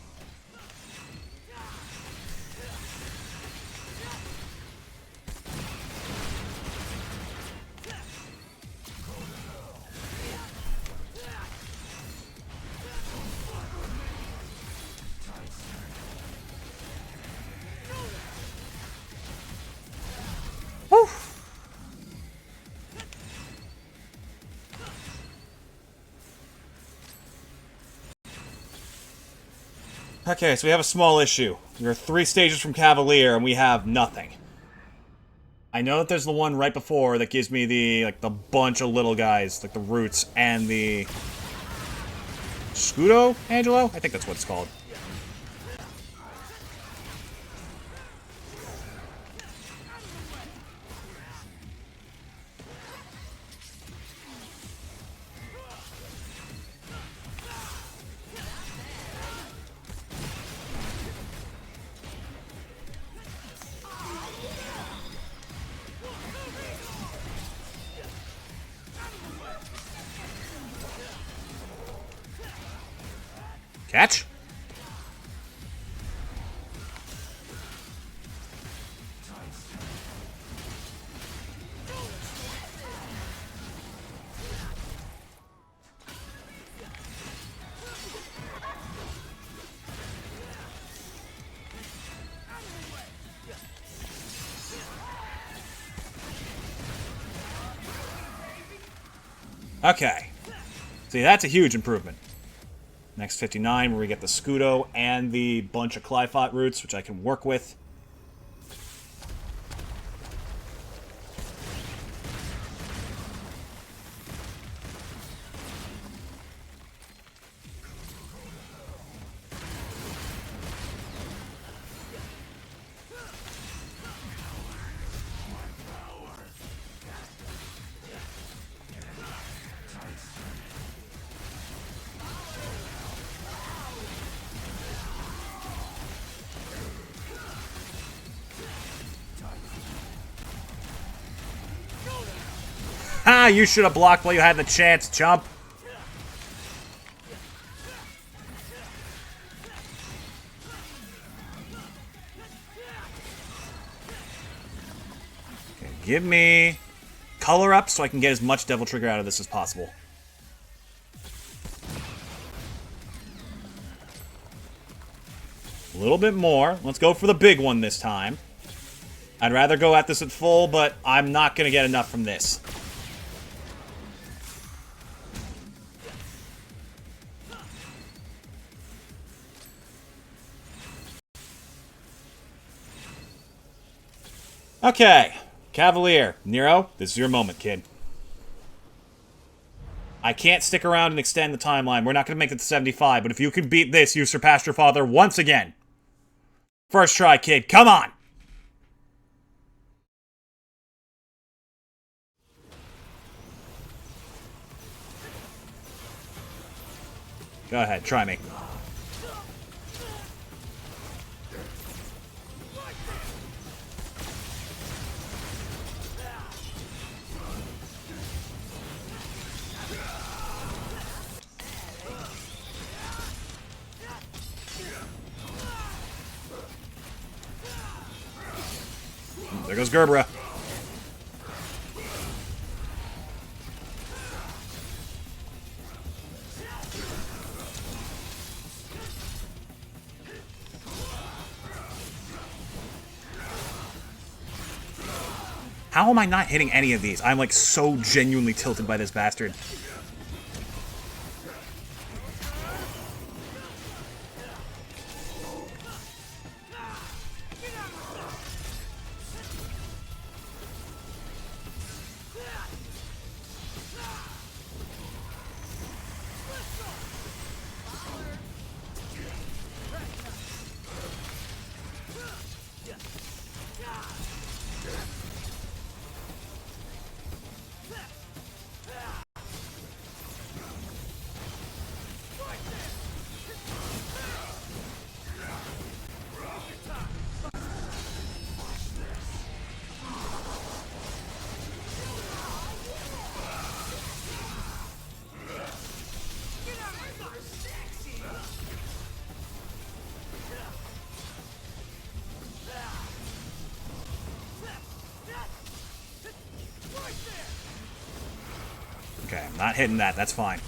Whew. Okay, so we have a small issue. We're 3 stages from Cavalier, and we have nothing. I know that there's the one right before that gives me the, like, the bunch of little guys, like the roots, and the... Scudo, Angelo? I think that's what it's called. Catch? Okay. See, that's a huge improvement. Next 59, where we get the Scudo and the bunch of Clyphot roots, which I can work with. Ha! You should have blocked while you had the chance, chump. Okay, give me color up so I can get as much Devil Trigger out of this as possible. A little bit more. Let's go for the big one this time. I'd rather go at this at full, but I'm not going to get enough from this. Okay, Cavalier. Nero, this is your moment, kid. I can't stick around and extend the timeline. We're not going to make it to 75, but if you can beat this, you surpassed your father once again. First try, kid. Come on! Go ahead, try me. There goes Gerbera. How am I not hitting any of these? I'm like so genuinely tilted by this bastard. Not hitting that. That's fine.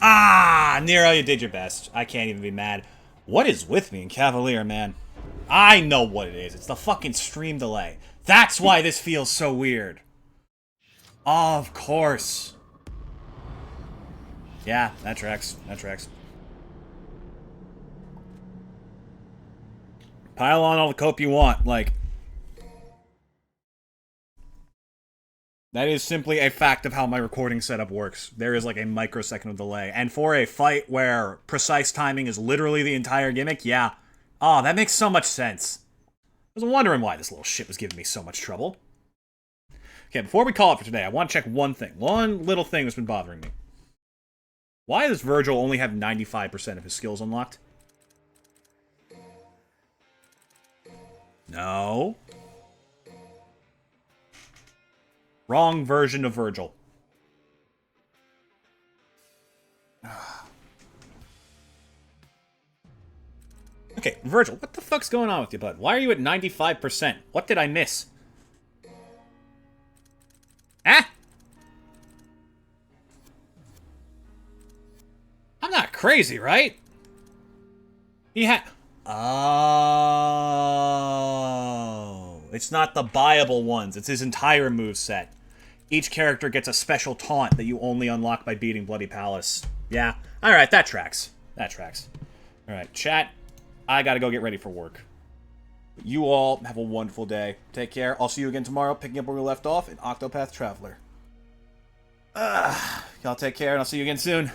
Ah, Nero, you did your best. I can't even be mad. What is with me in Cavalier, man? I know what it is. It's the fucking stream delay. That's why this feels so weird. Of course. Yeah, that tracks. That tracks. Pile on all the cope you want. Like, that is simply a fact of how my recording setup works. There is like a microsecond of delay. And for a fight where precise timing is literally the entire gimmick, yeah. Oh, that makes so much sense. I was wondering why this little shit was giving me so much trouble. Okay, before we call it for today, I want to check one thing. One little thing that's been bothering me. Why does Vergil only have 95% of his skills unlocked? No. Wrong version of Vergil. Okay, Vergil, what the fuck's going on with you, bud? Why are you at 95%? What did I miss? Ah! I'm not crazy, right? He had... Oh... It's not the buyable ones. It's his entire moveset. Each character gets a special taunt that you only unlock by beating Bloody Palace. Yeah. Alright, that tracks. That tracks. Alright, chat. I gotta go get ready for work. You all have a wonderful day. Take care. I'll see you again tomorrow, picking up where we left off in Octopath Traveler. Y'all take care, and I'll see you again soon.